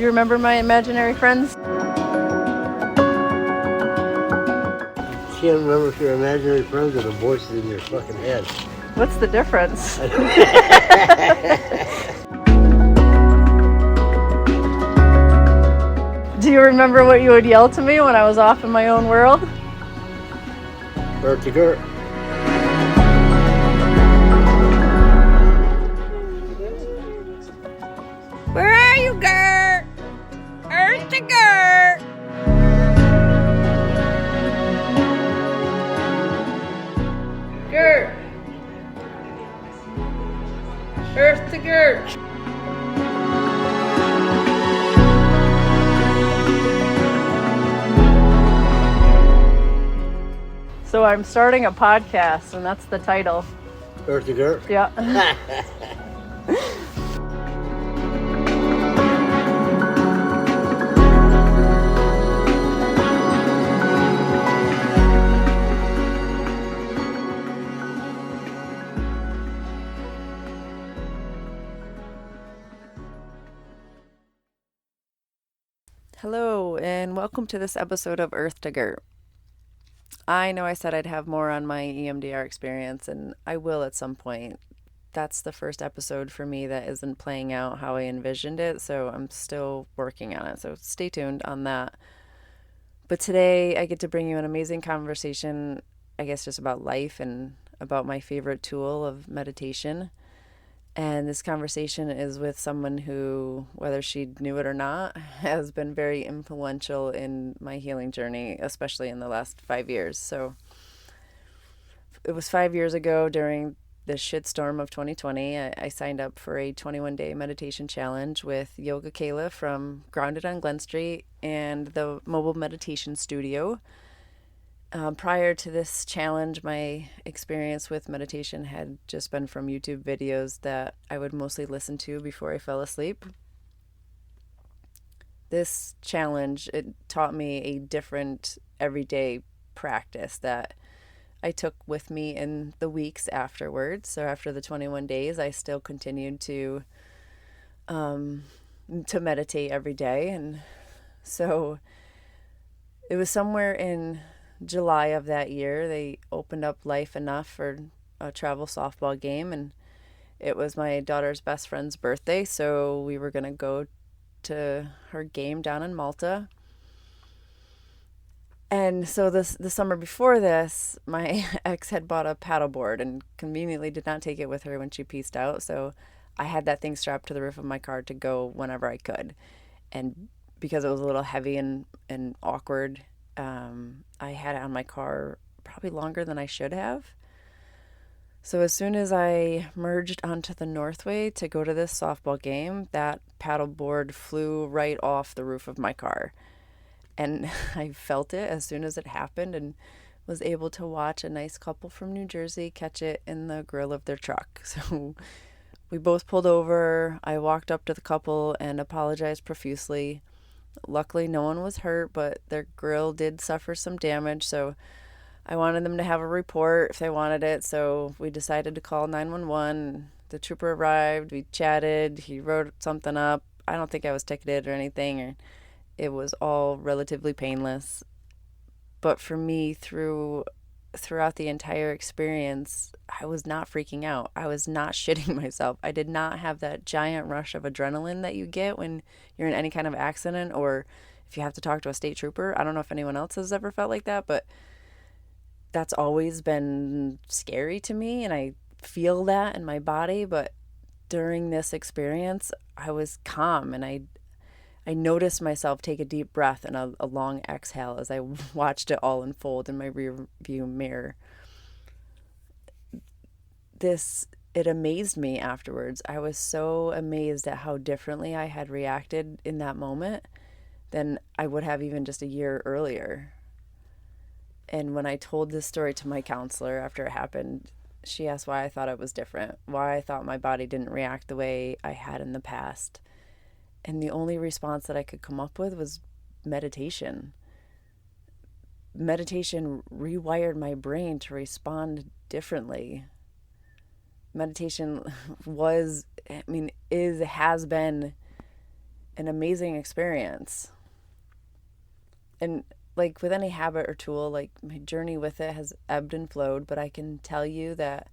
you remember my imaginary friends? I can't remember if you're imaginary friends or the voices in your fucking head. What's the difference? Do you remember what you would yell to me when I was off in my own world? Gert to Gert. Where are you, Gert? Earth to Gert. Gert. Earth to Gert. So I'm starting a podcast, and that's the title. Gert to Gert. Yeah. Hello, and welcome to this episode of Earth to Gert. I know I said I'd have more on my EMDR experience, and I will at some point. That's the first episode for me that isn't playing out how I envisioned it, so I'm still working on it, so stay tuned on that. But today I get to bring you an amazing conversation, I guess just about life and about my favorite tool of meditation. And this conversation is with someone who, whether she knew it or not, has been very influential in my healing journey, especially in the last 5 years. So it was 5 years ago during the shitstorm of 2020. I signed up for a 21-day meditation challenge with Yoga Kayla from Grounded on Glen Street and the Mobile Meditation Studio. Prior to this challenge, my experience with meditation had just been from YouTube videos that I would mostly listen to before I fell asleep. This challenge, it taught me a different everyday practice that I took with me in the weeks afterwards. So after the 21 days, I still continued to meditate every day. And so it was somewhere in July of that year, they opened up Life Enough for a travel softball game, and it was my daughter's best friend's birthday, so we were going to go to her game down in Malta. And so the summer before this, my ex had bought a paddleboard and conveniently did not take it with her when she peaced out, so I had that thing strapped to the roof of my car to go whenever I could. And because it was a little heavy and awkward, I had it on my car probably longer than I should have. So as soon as I merged onto the Northway to go to this softball game, that paddleboard flew right off the roof of my car. And I felt it as soon as it happened and was able to watch a nice couple from New Jersey catch it in the grill of their truck. So we both pulled over. I walked up to the couple and apologized profusely. Luckily, no one was hurt, but their grill did suffer some damage, so I wanted them to have a report if they wanted it, so we decided to call 911. The trooper arrived, we chatted, he wrote something up. I don't think I was ticketed or anything, or it was all relatively painless. But for me, throughout the entire experience, I was not freaking out. I was not shitting myself. I did not have that giant rush of adrenaline that you get when you're in any kind of accident or if you have to talk to a state trooper. I don't know if anyone else has ever felt like that, but that's always been scary to me, and I feel that in my body. But during this experience, I was calm, and I noticed myself take a deep breath and a long exhale as I watched it all unfold in my rear view mirror. It amazed me afterwards. I was so amazed at how differently I had reacted in that moment than I would have even just a year earlier. And when I told this story to my counselor after it happened, she asked why I thought it was different, why I thought my body didn't react the way I had in the past. And the only response that I could come up with was meditation. Meditation rewired my brain to respond differently. Meditation has been an amazing experience. And like with any habit or tool, like my journey with it has ebbed and flowed, but I can tell you that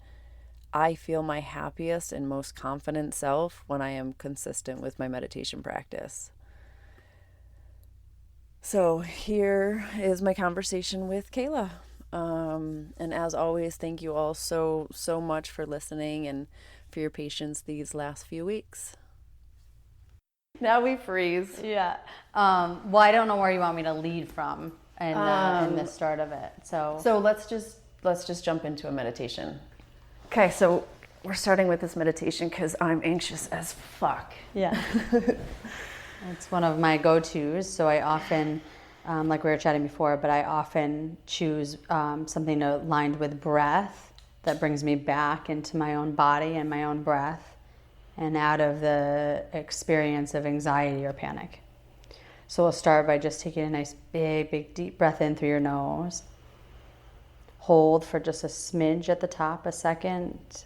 I feel my happiest and most confident self when I am consistent with my meditation practice. So here is my conversation with Kayla. And as always, thank you all so much for listening and for your patience these last few weeks. Now we freeze. Yeah. Well, I don't know where you want me to lead from in the start of it. So let's just jump into a meditation. Okay, so we're starting with this meditation because I'm anxious as fuck. Yeah. It's one of my go-tos. So I often, like we were chatting before, but I often choose something aligned with breath that brings me back into my own body and my own breath and out of the experience of anxiety or panic. So we'll start by just taking a nice big deep breath in through your nose. Hold for just a smidge at the top, a second,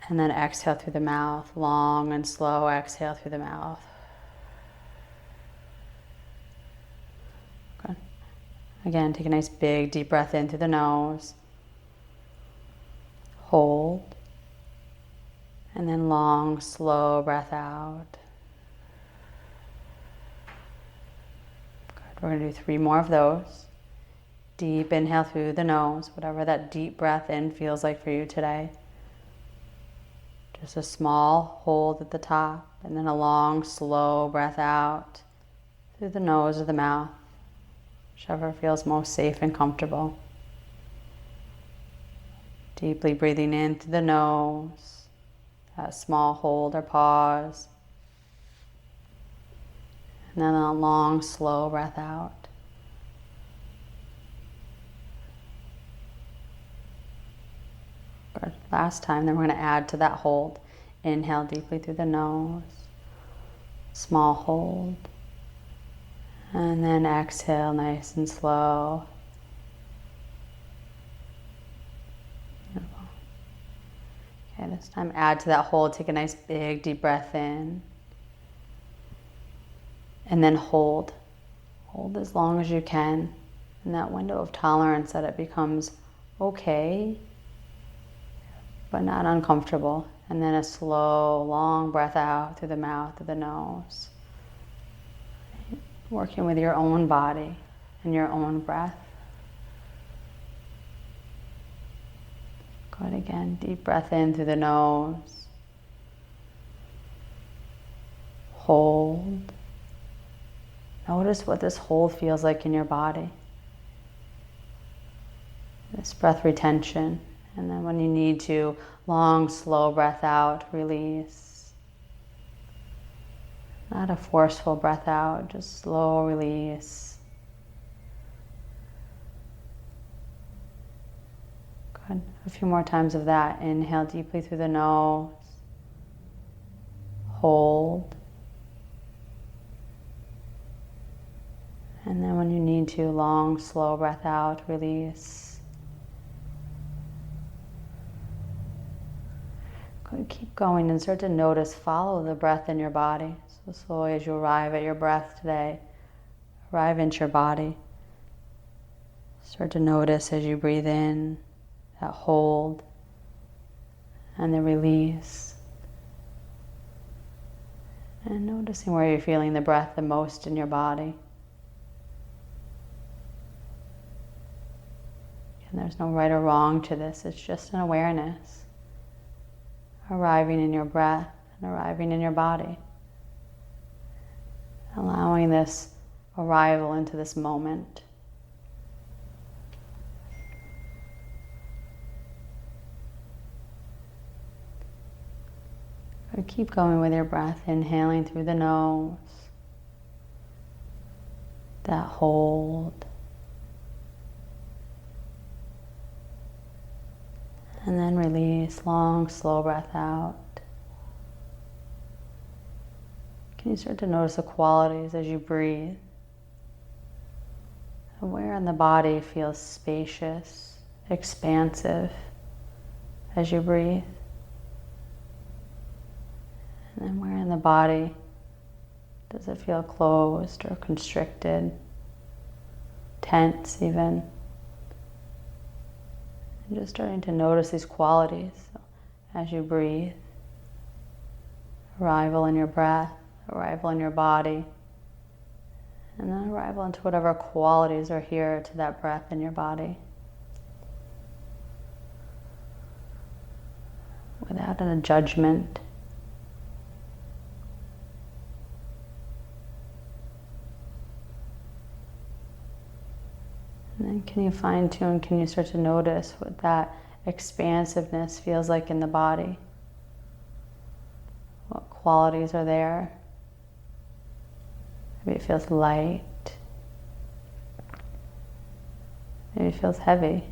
and then exhale through the mouth. Long and slow exhale through the mouth. Good. Again, take a nice big deep breath in through the nose. Hold. And then long, slow breath out. Good. We're going to do 3 more of those. Deep inhale through the nose, whatever that deep breath in feels like for you today. Just a small hold at the top, and then a long, slow breath out through the nose or the mouth, whichever feels most safe and comfortable. Deeply breathing in through the nose. That small hold or pause. And then a long, slow breath out. Good. Last time, then we're going to add to that hold. Inhale deeply through the nose. Small hold. And then exhale nice and slow. Okay, this time add to that hold. Take a nice big deep breath in. And then hold. Hold as long as you can in that window of tolerance that it becomes okay, but not uncomfortable. And then a slow, long breath out through the mouth, through the nose. Working with your own body and your own breath. Good. Again, deep breath in through the nose. Hold. Notice what this hold feels like in your body. This breath retention. And then when you need to, long, slow breath out, release. Not a forceful breath out, just slow release. Good. A few more times of that. Inhale deeply through the nose. Hold. And then when you need to, long, slow breath out, release. Good. Keep going and start to notice, follow the breath in your body. So slowly as you arrive at your breath today, arrive into your body. Start to notice as you breathe in, that hold, and the release. And noticing where you're feeling the breath the most in your body. And there's no right or wrong to this, it's just an awareness. Arriving in your breath and arriving in your body. Allowing this arrival into this moment. But keep going with your breath, inhaling through the nose. That hold. And then release, long, slow breath out. Can you start to notice the qualities as you breathe? And where in the body feels spacious, expansive as you breathe? And then where in the body Does it feel closed or constricted, tense even? And just starting to notice these qualities as you breathe. Arrival in your breath, arrival in your body, and then arrival into whatever qualities are here to that breath in your body. Without a judgment. And then can you fine tune, can you start to notice what that expansiveness feels like in the body? What qualities are there? Maybe it feels light. Maybe it feels heavy.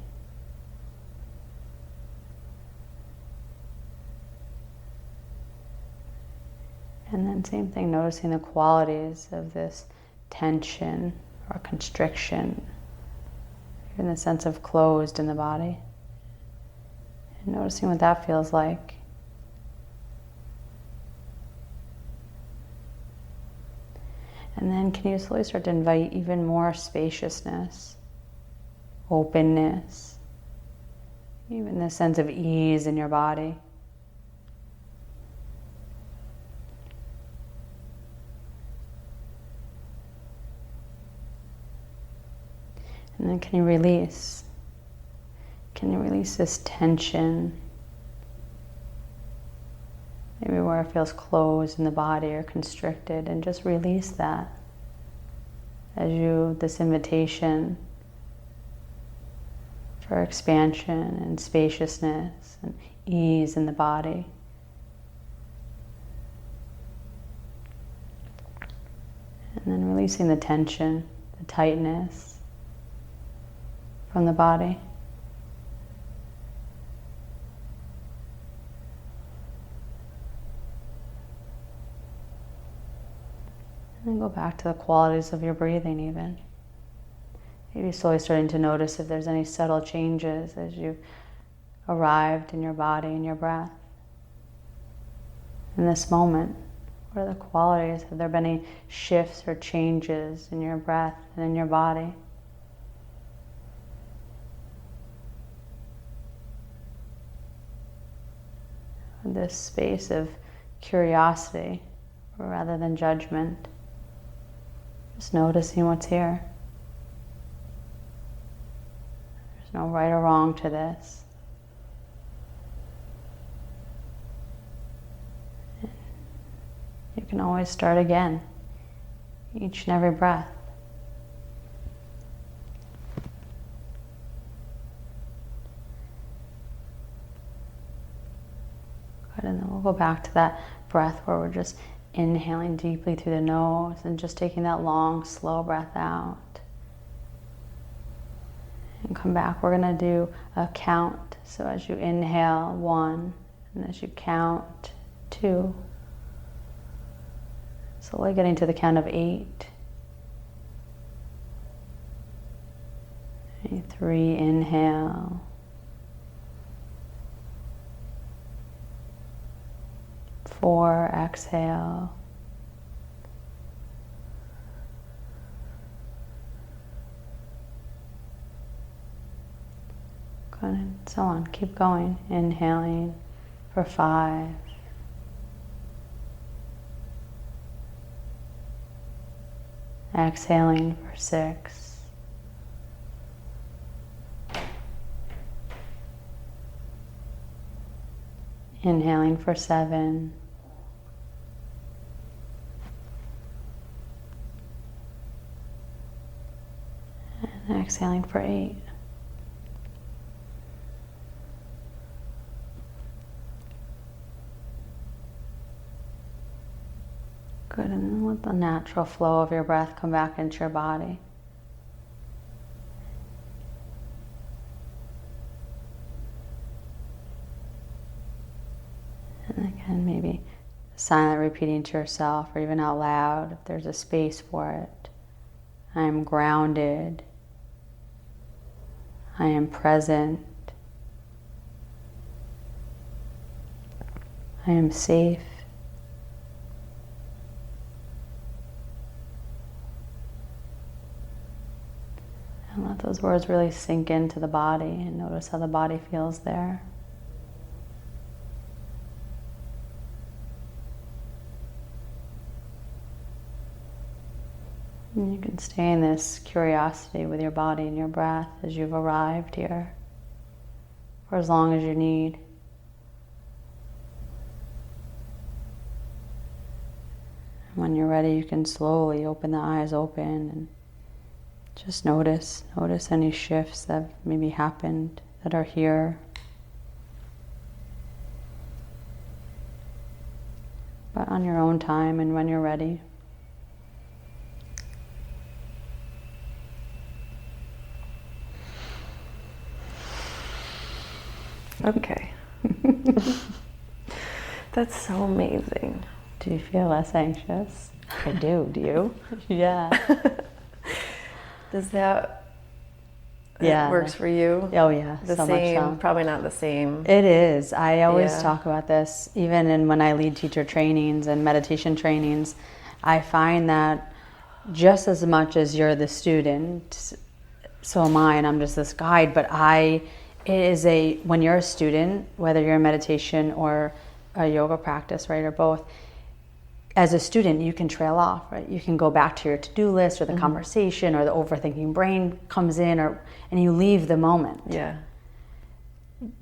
And then same thing, noticing the qualities of this tension or constriction, in the sense of closed in the body. And noticing what that feels like. And then can you slowly start to invite even more spaciousness, openness, even the sense of ease in your body. And then can you release? Can you release this tension? Maybe where it feels closed in the body or constricted, and just release that as you, this invitation for expansion and spaciousness and ease in the body. And then releasing the tension, the tightness from the body. And then go back to the qualities of your breathing even. Maybe slowly starting to notice if there's any subtle changes as you've arrived in your body and your breath. In this moment, what are the qualities? Have there been any shifts or changes in your breath and in your body? This space of curiosity rather than judgment. Just noticing what's here. There's no right or wrong to this. You can always start again, each and every breath. Good, and then we'll go back to that breath where we're just inhaling deeply through the nose and just taking that long, slow breath out. And come back, we're gonna do a count. So as you inhale, 1, and as you count, 2. Slowly getting to the count of 8. 3, inhale. 4, exhale. 'Good, and so on. Keep going. Inhaling for 5. Exhaling for 6. Inhaling for 7. And exhaling for 8. Good, and then let the natural flow of your breath come back into your body. And again, maybe silent repeating to yourself or even out loud if there's a space for it. I am grounded. I am present. I am safe. words really sink into the body and notice how the body feels there. And you can stay in this curiosity with your body and your breath as you've arrived here for as long as you need. When you're ready, you can slowly open the eyes open and just notice any shifts that maybe happened that are here. But on your own time and when you're ready. Okay. That's so amazing. Do you feel less anxious? I do. Do you? Yeah. Does that Yeah. works for you? Oh yeah, The so same, much so. probably not the same. It is. I always Yeah. talk about this, even when I lead teacher trainings and meditation trainings. I find that just as much as you're the student, so am I, and I'm just this guide. But when you're a student, whether you're in meditation or a yoga practice, right, or both, as a student, you can trail off, right? You can go back to your to-do list, or the conversation, or the overthinking brain comes in, and you leave the moment. Yeah.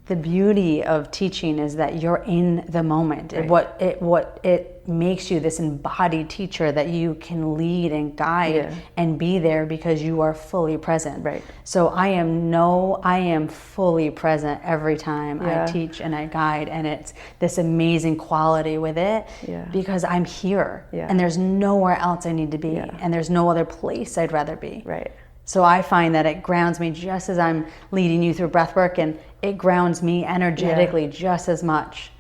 The beauty of teaching is that you're in the moment. Right. What it makes you this embodied teacher that you can lead and guide and be there because you are fully present. Right. So I am fully present every time Yeah. I teach and I guide, and it's this amazing quality with it because I'm here and there's nowhere else I need to be and there's no other place I'd rather be. Right. So I find that it grounds me just as I'm leading you through breath work, and it grounds me energetically just as much.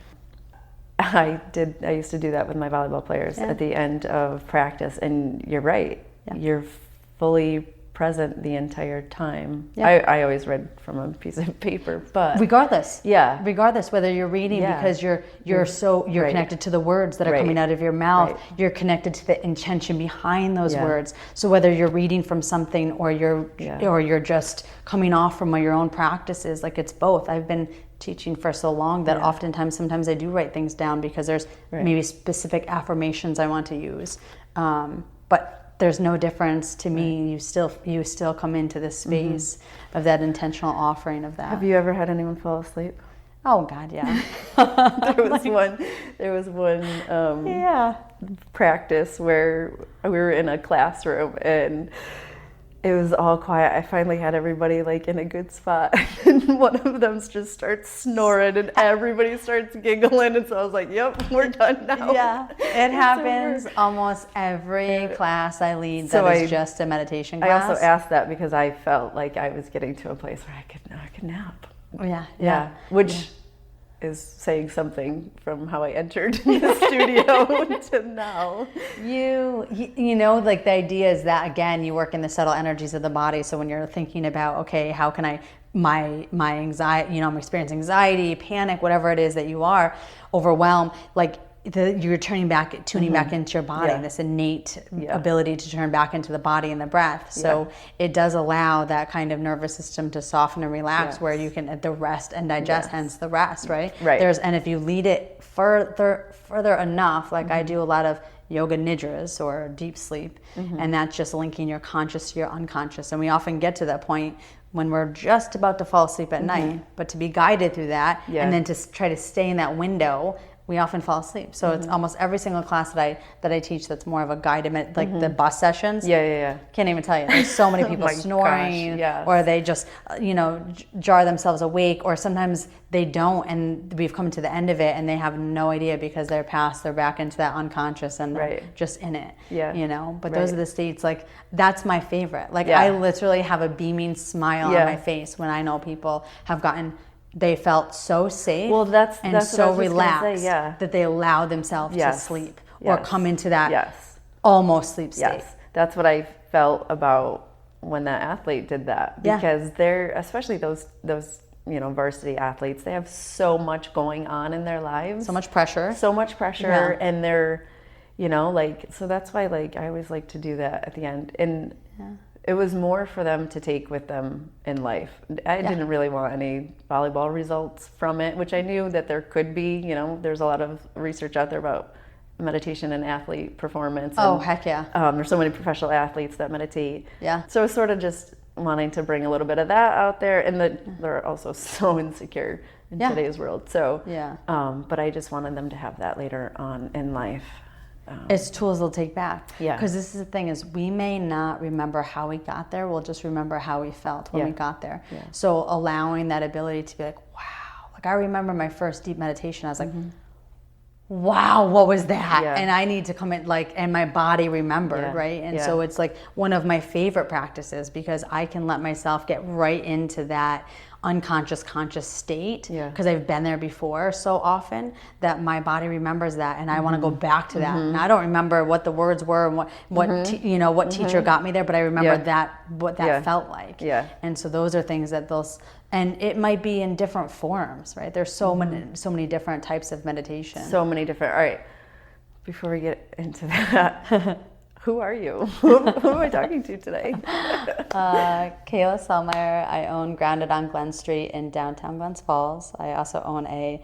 I used to do that with my volleyball players at the end of practice, and you're right. Yeah. You're fully present the entire time. Yeah. I always read from a piece of paper, but Regardless whether you're reading because you're connected to the words that are coming out of your mouth, you're connected to the intention behind those words. So whether you're reading from something or you're just coming off from your own practices, like it's both. I've been teaching for so long that sometimes I do write things down because there's maybe specific affirmations I want to use, but there's no difference to me. You still come into this space of that intentional offering of that. Have you ever had anyone fall asleep? Oh God, yeah. There was one practice where we were in a classroom and it was all quiet. I finally had everybody like in a good spot, and one of them just starts snoring, and everybody starts giggling. And so I was like, "Yep, we're done now." Yeah, it happens almost every class I lead. So that is just a meditation class. I also asked that because I felt like I was getting to a place where I could nap. Yeah. Which is saying something from how I entered the studio to now. You know, like the idea is that, again, you work in the subtle energies of the body. So when you're thinking about, okay, how can my anxiety, I'm experiencing anxiety, panic, whatever it is that you are, overwhelmed, like you're tuning back into your body, this innate ability to turn back into the body and the breath. So it does allow that kind of nervous system to soften and relax, where you can the rest and digest, hence the rest, right? And if you lead it further enough, like I do a lot of yoga nidras or deep sleep, and that's just linking your conscious to your unconscious. And we often get to that point when we're just about to fall asleep at night, but to be guided through that and then to try to stay in that window, we often fall asleep. So it's almost every single class that I teach that's more of a guided, like the bus sessions. Can't even tell you. There's so many people snoring, or they just, jar themselves awake, or sometimes they don't, and we've come to the end of it and they have no idea because they're back into that unconscious and they're just in it. But those are the states, like that's my favorite. Like I literally have a beaming smile on my face when I know people have they felt so safe and so relaxed that they allow themselves to sleep or come into that almost sleep state. Yes, that's what I felt about when that athlete did that, because they're, especially those varsity athletes, they have so much going on in their lives, so much pressure, and they're, so that's why I always like to do that at the end. And It was more for them to take with them in life. I didn't really want any volleyball results from it, which I knew that there could be. You know, there's a lot of research out there about meditation and athlete performance. Oh, And, heck yeah. there's so many professional athletes that meditate. Yeah. So it's sort of just wanting to bring a little bit of that out there, and they're also so insecure in today's world. So, but I just wanted them to have that later on in life. It's tools they'll take back. Yeah. Because this is the thing is we may not remember how we got there. We'll just remember how we felt when we got there. Yeah. So allowing that ability to be like, wow. Like I remember my first deep meditation. I was like, wow, what was that? Yeah. And I need to come in and my body remembered, right? And so it's like one of my favorite practices because I can let myself get right into that unconscious conscious state because I've been there before so often that my body remembers that, and I want to go back to that. And I don't remember what the words were and what teacher got me there, but I remember what that felt like. Yeah. And so those are things that and it might be in different forms, right? There's so many different types of meditation. So many different. All right. Before we get into that, who are you? Who am I talking to today? Kayla Sehlmeyer. I own Grounded on Glen Street in downtown Glens Falls. I also own a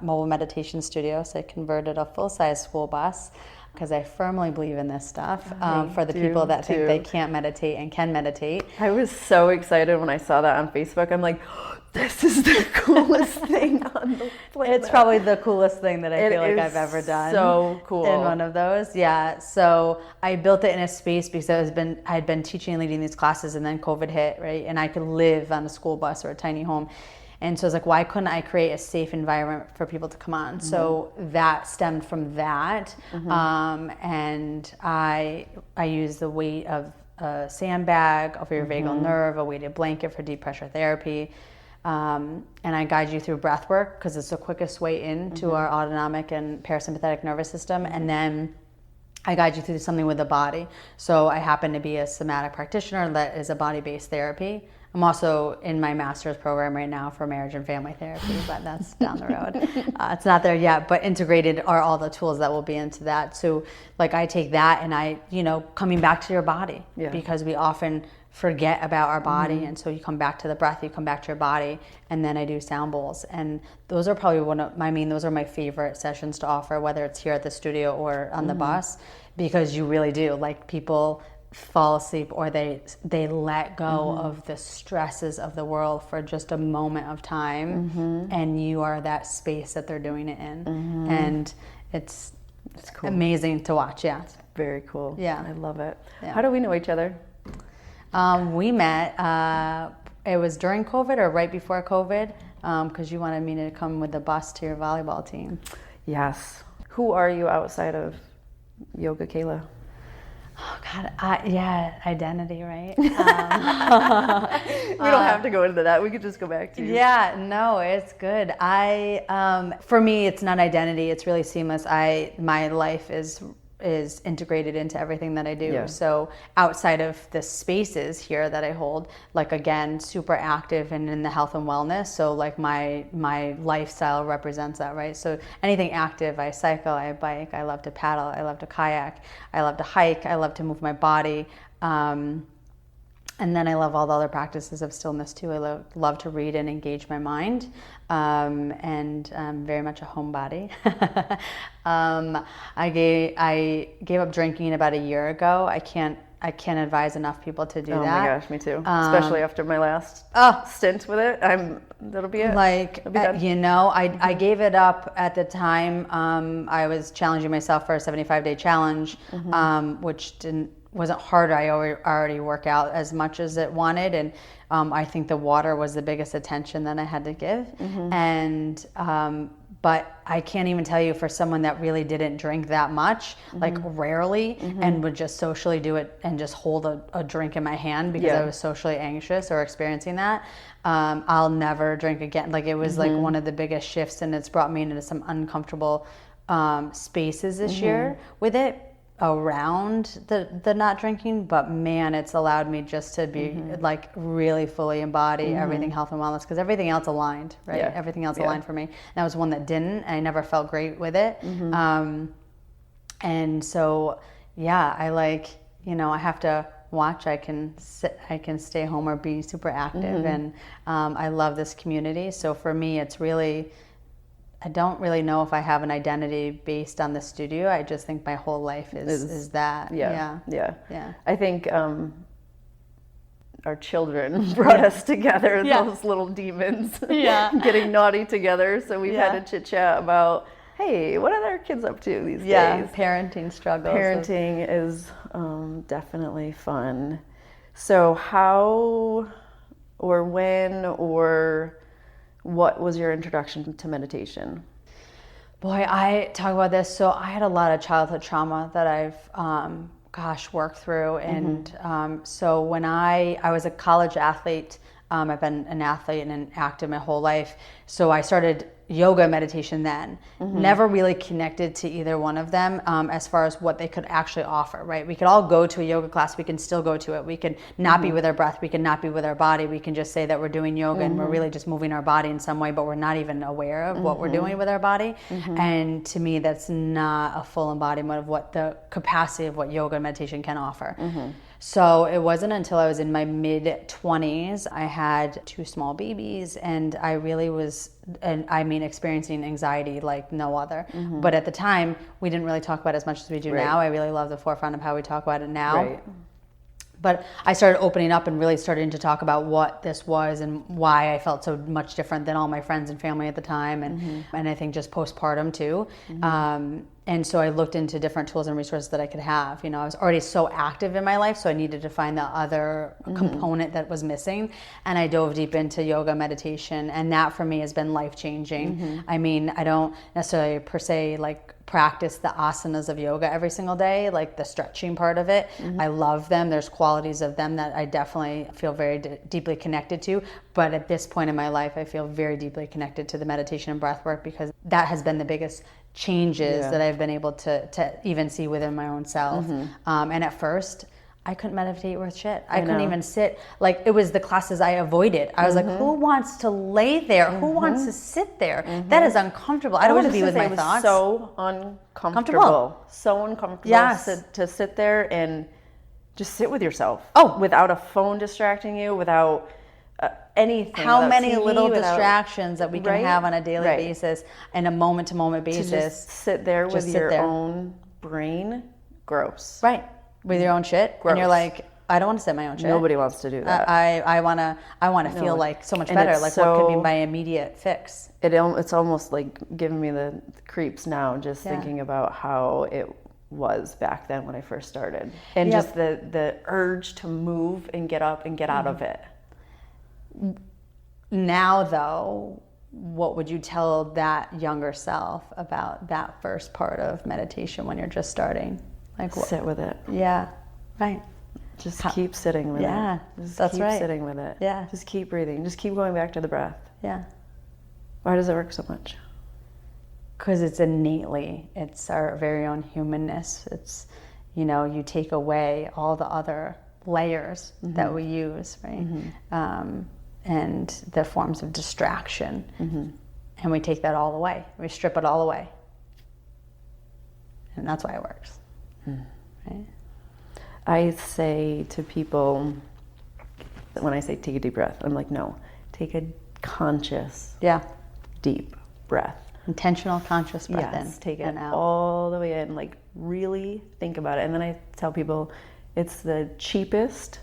mobile meditation studio, so I converted a full-size school bus because I firmly believe in this stuff for the people that think they can't meditate and can meditate. I was so excited when I saw that on Facebook. I'm like, this is the coolest thing on the planet. It's probably the coolest thing that I feel like I've ever done. So cool. In one of those. Yeah. So I built it in a space because I had been teaching and leading these classes, and then COVID hit, right? And I could live on a school bus or a tiny home. And so I was like, why couldn't I create a safe environment for people to come on? So that stemmed from that. And I use the weight of a sandbag over your vagal nerve, a weighted blanket for deep pressure therapy. And I guide you through breath work because it's the quickest way into our autonomic and parasympathetic nervous system. And then I guide you through something with the body. So I happen to be a somatic practitioner that is a body-based therapy. I'm also in my master's program right now for marriage and family therapy, but that's down the road. It's not there yet, but integrated are all the tools that will be into that. So like I take that and coming back to your body because we often forget about our body. And so you come back to the breath, you come back to your body, and then I do sound bowls. And those are probably those are my favorite sessions to offer, whether it's here at the studio or on the bus, because you really do, like people fall asleep or they let go of the stresses of the world for just a moment of time, and you are that space that they're doing it in. And it's cool. Amazing to watch. Yeah, it's very cool. Yeah, I love it. How do we know each other? We met it was during COVID or right before COVID, because you wanted me to come with the bus to your volleyball team. Yes. Who are you outside of Yoga Kayla? Oh God, identity, right? We don't have to go into that. We could just go back to you. Yeah, no, it's good. For me, it's not identity. It's really seamless. My life is integrated into everything that I do. Yeah. So outside of the spaces here that I hold, like again, super active and in the health and wellness. So like my lifestyle represents that, right? So anything active, I cycle, I bike, I love to paddle, I love to kayak, I love to hike, I love to move my body. And then I love all the other practices of stillness too. I love to read and engage my mind, and I'm very much a homebody. I gave up drinking about a year ago. I can't advise enough people to do that. Oh my gosh, me too. Especially after my last stint with it. That'll be it. I gave it up at the time. I was challenging myself for a 75-day challenge, which wasn't hard. I already work out as much as it wanted, and I think the water was the biggest attention that I had to give. And but I can't even tell you, for someone that really didn't drink that much, like rarely, and would just socially do it and just hold a drink in my hand because I was socially anxious or experiencing that, I'll never drink again. Like it was like one of the biggest shifts, and it's brought me into some uncomfortable spaces this year with it, around the not drinking, but man, it's allowed me just to be like really fully embody everything health and wellness, because everything else aligned, right? Everything else aligned for me. And that was one that didn't, and I never felt great with it. And so I I have to watch. I can sit, I can stay home or be super active, and I love this community. So for me, it's really, I don't really know if I have an identity based on the studio. I just think my whole life is that. Yeah. Yeah. I think our children brought us together, those little demons, getting naughty together. So we've had a chit chat about, hey, what are our kids up to these days? Parenting struggles. Parenting is definitely fun. So how or when or what was your introduction to meditation? Boy, I talk about this. So I had a lot of childhood trauma that I've, worked through. And so when I was a college athlete, I've been an athlete and an active my whole life. So I started yoga meditation then. Never really connected to either one of them as far as what they could actually offer, right? We could all go to a yoga class. We can still go to it. We can not be with our breath. We can not be with our body. We can just say that we're doing yoga and we're really just moving our body in some way, but we're not even aware of what we're doing with our body. And to me, that's not a full embodiment of what the capacity of what yoga and meditation can offer. So it wasn't until I was in my mid-20s, I had 2 small babies, and I really was, experiencing anxiety like no other. But at the time, we didn't really talk about it as much as we do now. I really love the forefront of how we talk about it now. But I started opening up and really starting to talk about what this was and why I felt so much different than all my friends and family at the time, and I think just postpartum too. And so I looked into different tools and resources that I could have. You know, I was already so active in my life, so I needed to find the other component that was missing. And I dove deep into yoga meditation, and that for me has been life-changing. I mean, I don't necessarily per se like practice the asanas of yoga every single day, like the stretching part of it. I love them. There's qualities of them that I definitely feel very deeply connected to. But at this point in my life, I feel very deeply connected to the meditation and breath work, because that has been the biggest changes that I've been able to even see within my own self. And at first, I couldn't meditate worth shit. I couldn't even sit. Like, it was the classes I avoided. I was like, who wants to lay there? Who wants to sit there? That is uncomfortable. I don't want to be with my thoughts. So uncomfortable. So uncomfortable to sit there and just sit with yourself. Without a phone distracting you, without anything. How many TV, little distractions that we can have on a daily basis and a moment-to-moment basis. To just sit there with your own brain. Gross. Right. With your own shit. Gross. And you're like, I don't want to sit in my own shit. Nobody wants to do that. I want to feel like so much better. Like, what could be my immediate fix? It's almost like giving me the creeps now, just thinking about how it was back then when I first started. And just the urge to move and get up and get out of it. Now, though, what would you tell that younger self about that first part of meditation when you're just starting? Like, sit with it. Yeah, right. Just keep sitting with it. Just keep sitting with it. Yeah. Just keep breathing. Just keep going back to the breath. Yeah. Why does it work so much? Because it's innately, it's our very own humanness. It's, you take away all the other layers that we use, right? And the forms of distraction. And we take that all away. We strip it all away. And that's why it works. Right? I say to people, when I say take a deep breath, I'm like, no, take a conscious, deep breath. Intentional, conscious breath in. Take it and out. all the way in, like really think about it. And then I tell people it's the cheapest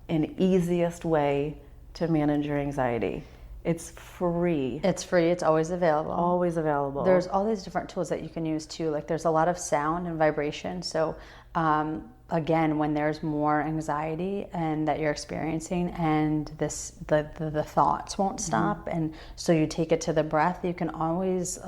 and easiest way to manage your anxiety. It's free. It's free. It's always available. Always available. There's all these different tools that you can use too. Like, there's a lot of sound and vibration. So again, when there's more anxiety and that you're experiencing, and the thoughts won't stop, and so you take it to the breath, you can always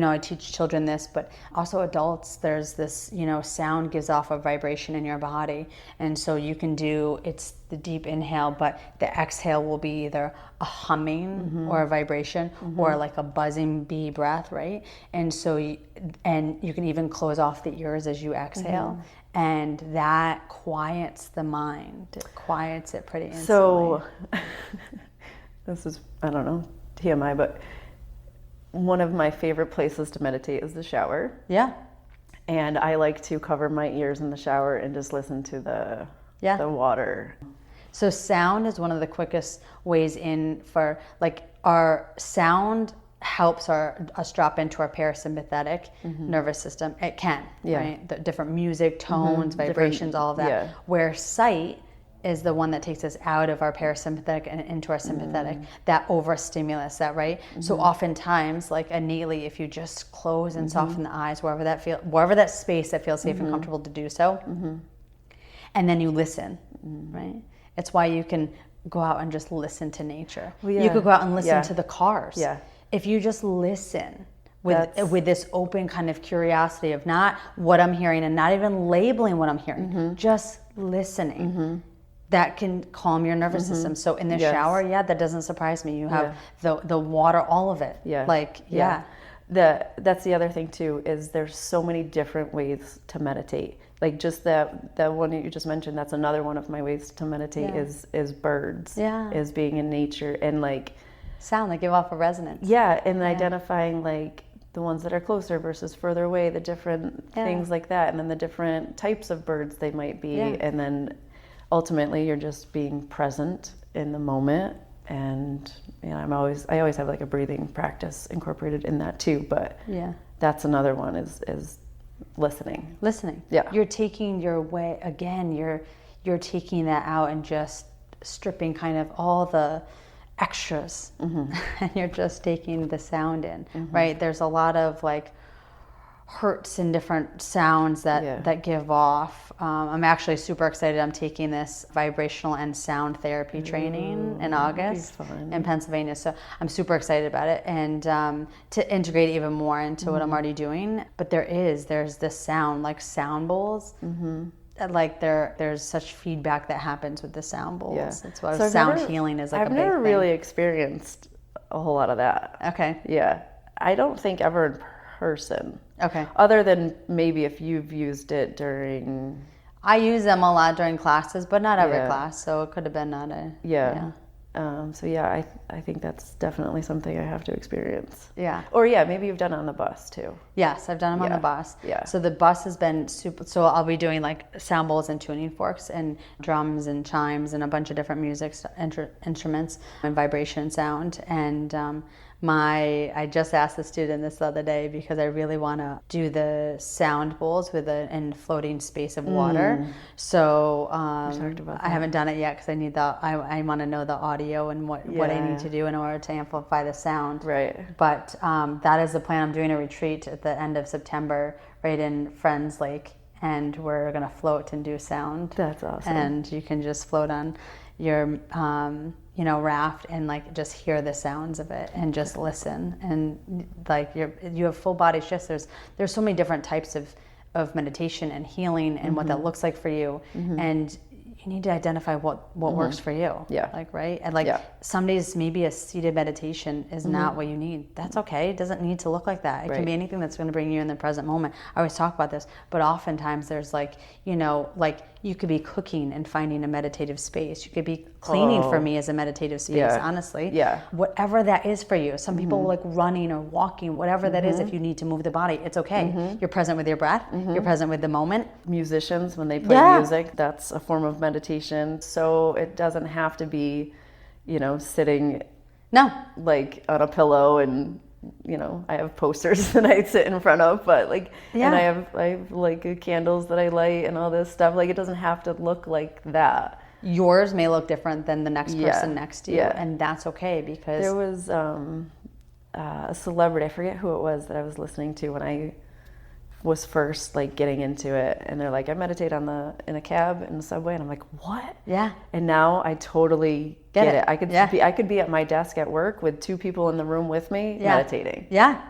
I teach children this, but also adults. There's this, sound gives off a vibration in your body, and so you can do, it's the deep inhale, but the exhale will be either a humming or a vibration or like a buzzing bee breath, right? And so you can even close off the ears as you exhale, and that quiets the mind. It quiets it pretty instantly. So this is, I don't know, TMI, but one of my favorite places to meditate is the shower. Yeah. And I like to cover my ears in the shower and just listen to the Yeah. the water. So sound is one of the quickest ways in for, like, our sound helps us drop into our parasympathetic nervous system. It can, right? The different music, tones, vibrations, all of that. Yeah. Where sight is the one that takes us out of our parasympathetic and into our sympathetic, that overstimulus, that, right? So oftentimes, like innately, if you just close and soften the eyes, wherever that space that feels safe and comfortable to do so, and then you listen, right? It's why you can go out and just listen to nature. Well, You could go out and listen yeah. to the cars. Yeah. If you just listen with this open kind of curiosity of not what I'm hearing and not even labeling what I'm hearing, just listening. That can calm your nervous system. So in the shower, that doesn't surprise me. You have the water, all of it. Yeah. Like, That's the other thing too, is there's so many different ways to meditate. Like just that one that you just mentioned, that's another one of my ways to meditate is birds. Yeah. Is being in nature and like sound, like give off a resonance. Yeah, and identifying like the ones that are closer versus further away, the different things like that, and then the different types of birds they might be, and then ultimately you're just being present in the moment. And I always have like a breathing practice incorporated in that too, but that's another one is listening. Yeah. You're taking your way again, you're taking that out and just stripping kind of all the extras and you're just taking the sound in, right? There's a lot of like hertz and different sounds that give off. I'm actually super excited. I'm taking this vibrational and sound therapy training in August in Pennsylvania. So I'm super excited about it, and to integrate even more into what I'm already doing. But there's this sound, like sound bowls. Like there's such feedback that happens with the sound bowls. That's why sound healing is like a big thing. I've never really experienced a whole lot of that. Okay. Yeah. I don't think ever in person. Okay. Other than maybe if you've used it during... I use them a lot during classes, but not every class, so it could have been not a... I think that's definitely something I have to experience. Yeah. Or maybe you've done it on the bus too. Yes, I've done them on the bus. Yeah. So the bus has been super, so I'll be doing like sound bowls and tuning forks and drums and chimes and a bunch of different music instruments and vibration sound. And I just asked the student this the other day because I really want to do the sound bowls with a floating space of water. So we talked about that. I haven't done it yet because I want to know the audio and what I need to do in order to amplify the sound. Right. But that is the plan. I'm doing a retreat at the end of September right in Friends Lake, and we're going to float and do sound. That's awesome. And you can just float on your raft and like just hear the sounds of it and just listen, and like you have full body shifts. There's so many different types of meditation and healing and what that looks like for you, and you need to identify what works for you. Yeah. Like, right? And like some days maybe a seated meditation is not what you need. That's okay. It doesn't need to look like that. It can be anything that's going to bring you in the present moment. I always talk about this, but oftentimes there's like, like you could be cooking and finding a meditative space. You could be cleaning for me as a meditative space, honestly. Yeah. Whatever that is for you. Some people like running or walking, whatever that is, if you need to move the body, it's okay. You're present with your breath. You're present with the moment. Musicians, when they play music, that's a form of meditation. So it doesn't have to be, sitting like on a pillow and I have posters that I sit in front of, but and I have like candles that I light and all this stuff. Like it doesn't have to look like that. Yours may look different than the next person next to you, and that's okay because there was a celebrity, I forget who it was, that I was listening to when I was first like getting into it, and they're like, I meditate in a cab in the subway, and I'm like, what? Yeah. And now I totally get it. I could be at my desk at work with two people in the room with me meditating. Yeah.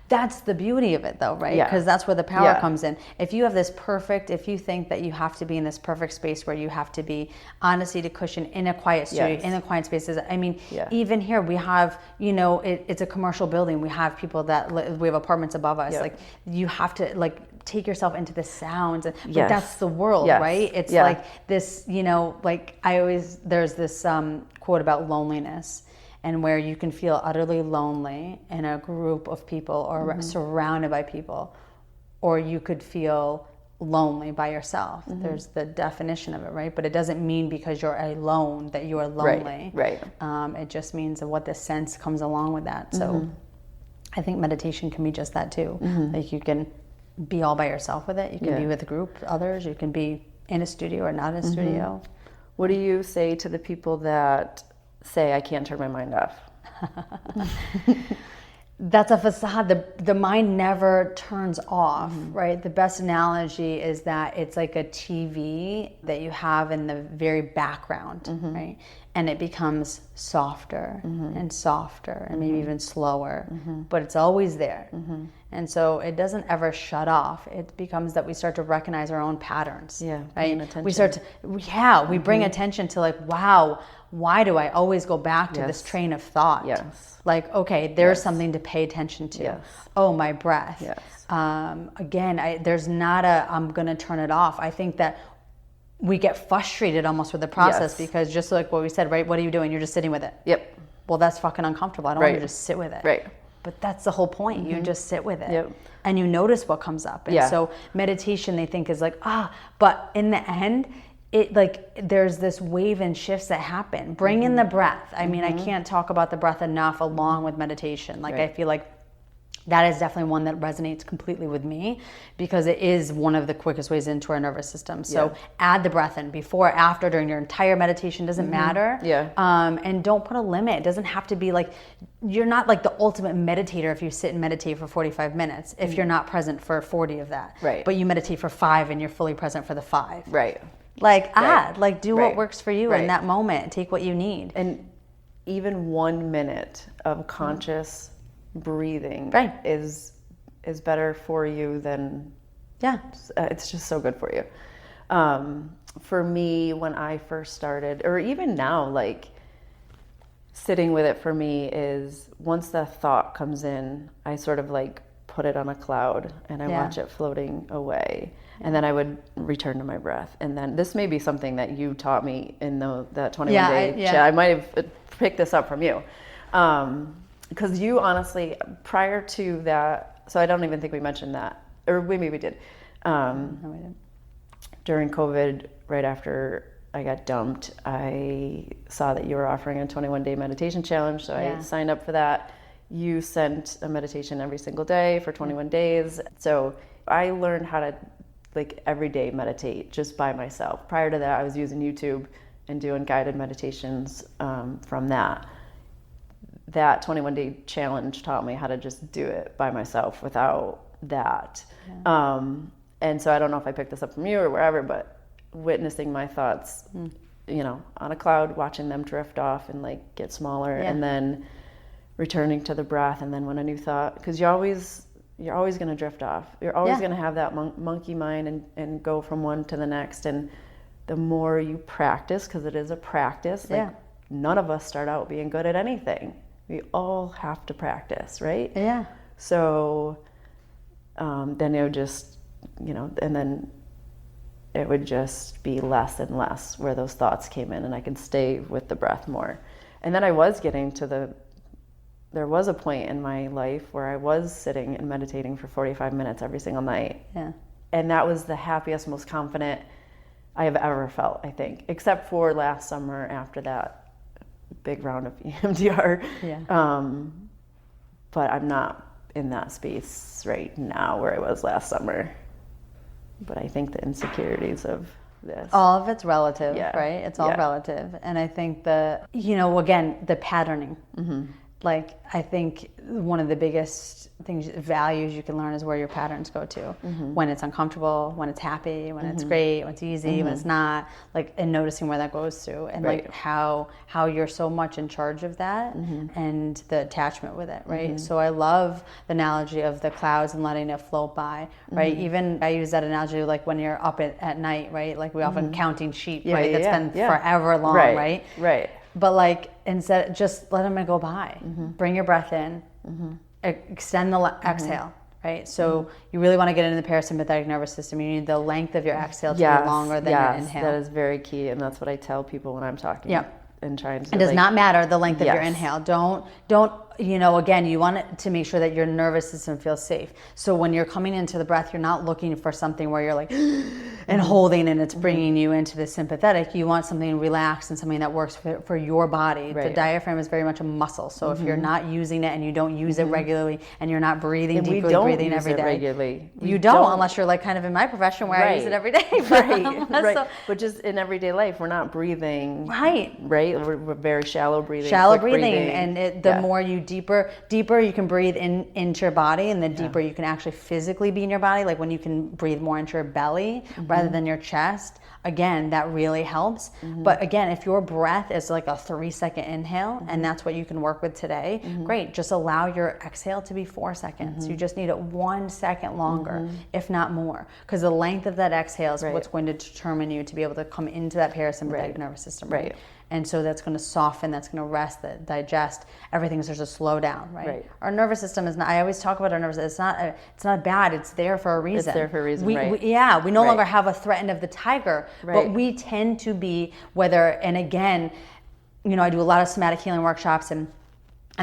That's the beauty of it though, right? Because that's where the power comes in. If you you think that you have to be in this perfect space where you have to be on a seated cushion in a quiet studio, in a quiet spaces. I mean, even here we have, it's a commercial building. We have people we have apartments above us. Like you have to take yourself into the sounds. But that's the world, right? It's like this, there's this quote about loneliness, and where you can feel utterly lonely in a group of people or surrounded by people, or you could feel lonely by yourself. There's the definition of it, right? But it doesn't mean because you're alone that you are lonely. Right. It just means of what the sense comes along with that. So I think meditation can be just that too. Like you can be all by yourself with it. You can be with a group, others. You can be in a studio or not in a studio. What do you say to the people that say, I can't turn my mind off? That's a facade. The mind never turns off, right? The best analogy is that it's like a TV that you have in the very background, right? And it becomes softer and softer and maybe even slower, but it's always there. And so it doesn't ever shut off. It becomes that we start to recognize our own patterns. Yeah, right? paying attention. We start to, we bring attention to like, wow, why do I always go back to this train of thought? Yes. Like, okay, there's something to pay attention to. Yes. Oh, my breath. Yes. Again, there's not I'm going to turn it off. I think that we get frustrated almost with the process because just like what we said, right? What are you doing? You're just sitting with it. Yep. Well, that's fucking uncomfortable. I don't want to just sit with it. Right. But that's the whole point. You just sit with it. Yep. And you notice what comes up. And so meditation they think is like, but in the end, it like there's this wave and shifts that happen. Bring in the breath. I mean, I can't talk about the breath enough along with meditation. Like I feel like that is definitely one that resonates completely with me because it is one of the quickest ways into our nervous system. So add the breath in before, after, during your entire meditation, doesn't matter. Yeah. And don't put a limit. It doesn't have to be like, you're not like the ultimate meditator if you sit and meditate for 45 minutes, if you're not present for 40 of that. Right. But you meditate for 5 and you're fully present for the 5. Right. Like add, like do Right. what works for you in that moment. Take what you need. And even 1 minute of conscious breathing is better for you than it's just so good for you. For me, when I first started, or even now, like sitting with it for me is once the thought comes in, I sort of like put it on a cloud and I watch it floating away. And then I would return to my breath. And then this may be something that you taught me in that 21-day chat. I might have picked this up from you. Because you honestly, prior to that, so I don't even think we mentioned that, or maybe we did. No, we didn't. During COVID, right after I got dumped, I saw that you were offering a 21-day meditation challenge, so I signed up for that. You sent a meditation every single day for 21 days. So I learned how to like every day meditate just by myself. Prior to that, I was using YouTube and doing guided meditations from that. That 21-day challenge taught me how to just do it by myself without that. And so I don't know if I picked this up from you or wherever, but witnessing my thoughts, you know, on a cloud, watching them drift off and like get smaller, and then returning to the breath. And then when a new thought, because you're always going to drift off. You're always going to have that monkey mind and go from one to the next. And the more you practice, because it is a practice, like none of us start out being good at anything. We all have to practice, right? Yeah. So then it would just, you know, and then it would just be less and less where those thoughts came in, and I could stay with the breath more. And then I was getting to there was a point in my life where I was sitting and meditating for 45 minutes every single night. Yeah. And that was the happiest, most confident I have ever felt, I think, except for last summer after that big round of EMDR. Yeah. But I'm not in that space right now where I was last summer. But I think the insecurities of this. All of it's relative, Yeah. right? It's all Yeah. relative. And I think again, the patterning. Like, I think one of the biggest values you can learn is where your patterns go to. When it's uncomfortable, when it's happy, when it's great, when it's easy, when it's not, like, and noticing where that goes to, and like how you're so much in charge of that and the attachment with it, right? So I love the analogy of the clouds and letting it float by, right? Even I use that analogy like when you're up at night, right? Like we often counting sheep, right? That's been forever long, right? Right. But like instead, just let them go by. Bring your breath in, extend the exhale, right? So you really want to get into the parasympathetic nervous system. You need the length of your exhale to be longer than your inhale. That is very key, and that's what I tell people when I'm talking. And trying to. It does not matter the length of your inhale. Don't again, you want it to make sure that your nervous system feels safe. So when you're coming into the breath, you're not looking for something where you're like and holding and it's bringing you into the sympathetic. You want something relaxed and something that works for your body. Right. The diaphragm is very much a muscle. So if you're not using it and you don't use it regularly and you're not breathing deeply, breathing every day. Regularly. You don't unless you're like kind of in my profession where I use it every day. Right. But just in everyday life, we're not breathing. Right. We're very shallow breathing. Shallow breathing. And the more you deeper you can breathe into your body, and the deeper you can actually physically be in your body, like when you can breathe more into your belly rather than your chest, again, that really helps. But again, if your breath is like a 3-second inhale and that's what you can work with today, great. Just allow your exhale to be 4 seconds. You just need it 1 second longer, if not more, because the length of that exhale is what's going to determine you to be able to come into that parasympathetic nervous system. Right. And so that's going to soften, that's going to rest, that digest, everything starts to slow down, right? Our nervous system is not, I always talk about our nervous system, it's not bad, it's there for a reason. It's there for a reason, we no longer have a threat of the tiger, but we tend to be, and again, I do a lot of somatic healing workshops, and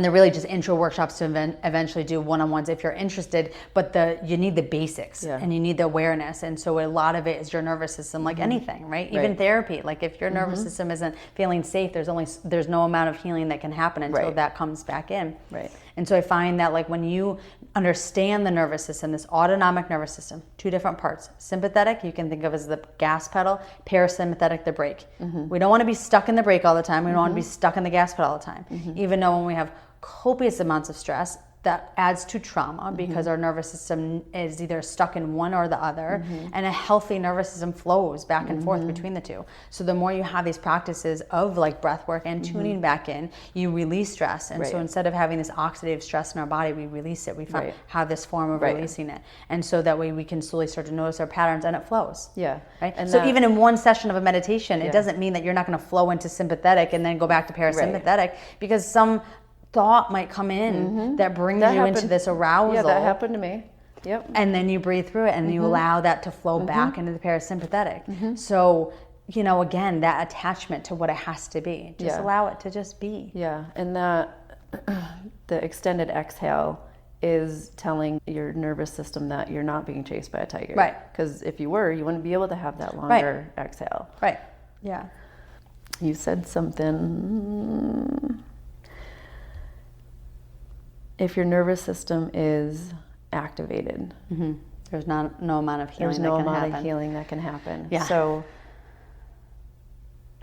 they're really just intro workshops to eventually do one-on-ones if you're interested. But you need the basics and you need the awareness. And so a lot of it is your nervous system, like anything, right? Even therapy. Like if your nervous system isn't feeling safe, there's no amount of healing that can happen until that comes back in. Right. And so I find that like when you understand the nervous system, this autonomic nervous system, 2 different parts. Sympathetic, you can think of as the gas pedal, parasympathetic, the brake. We don't want to be stuck in the brake all the time. We don't want to be stuck in the gas pedal all the time. Even though when we have copious amounts of stress, that adds to trauma because our nervous system is either stuck in one or the other, and a healthy nervous system flows back and forth between the two. So the more you have these practices of like breath work and tuning back in, you release stress. And so instead of having this oxidative stress in our body, we release it. We have this form of releasing it. And so that way we can slowly start to notice our patterns and it flows. Yeah. Right. And so even in one session of a meditation, it doesn't mean that you're not going to flow into sympathetic and then go back to parasympathetic, because some thought might come in that brings you into this arousal. Yeah, that happened to me. Yep. And then you breathe through it and you allow that to flow back into the parasympathetic. So, again, that attachment to what it has to be. Just allow it to just be. Yeah, and that the extended exhale is telling your nervous system that you're not being chased by a tiger. Right. Because if you were, you wouldn't be able to have that longer exhale. Right. Yeah. You said something. If your nervous system is activated, there's no amount of healing that can happen. Yeah. So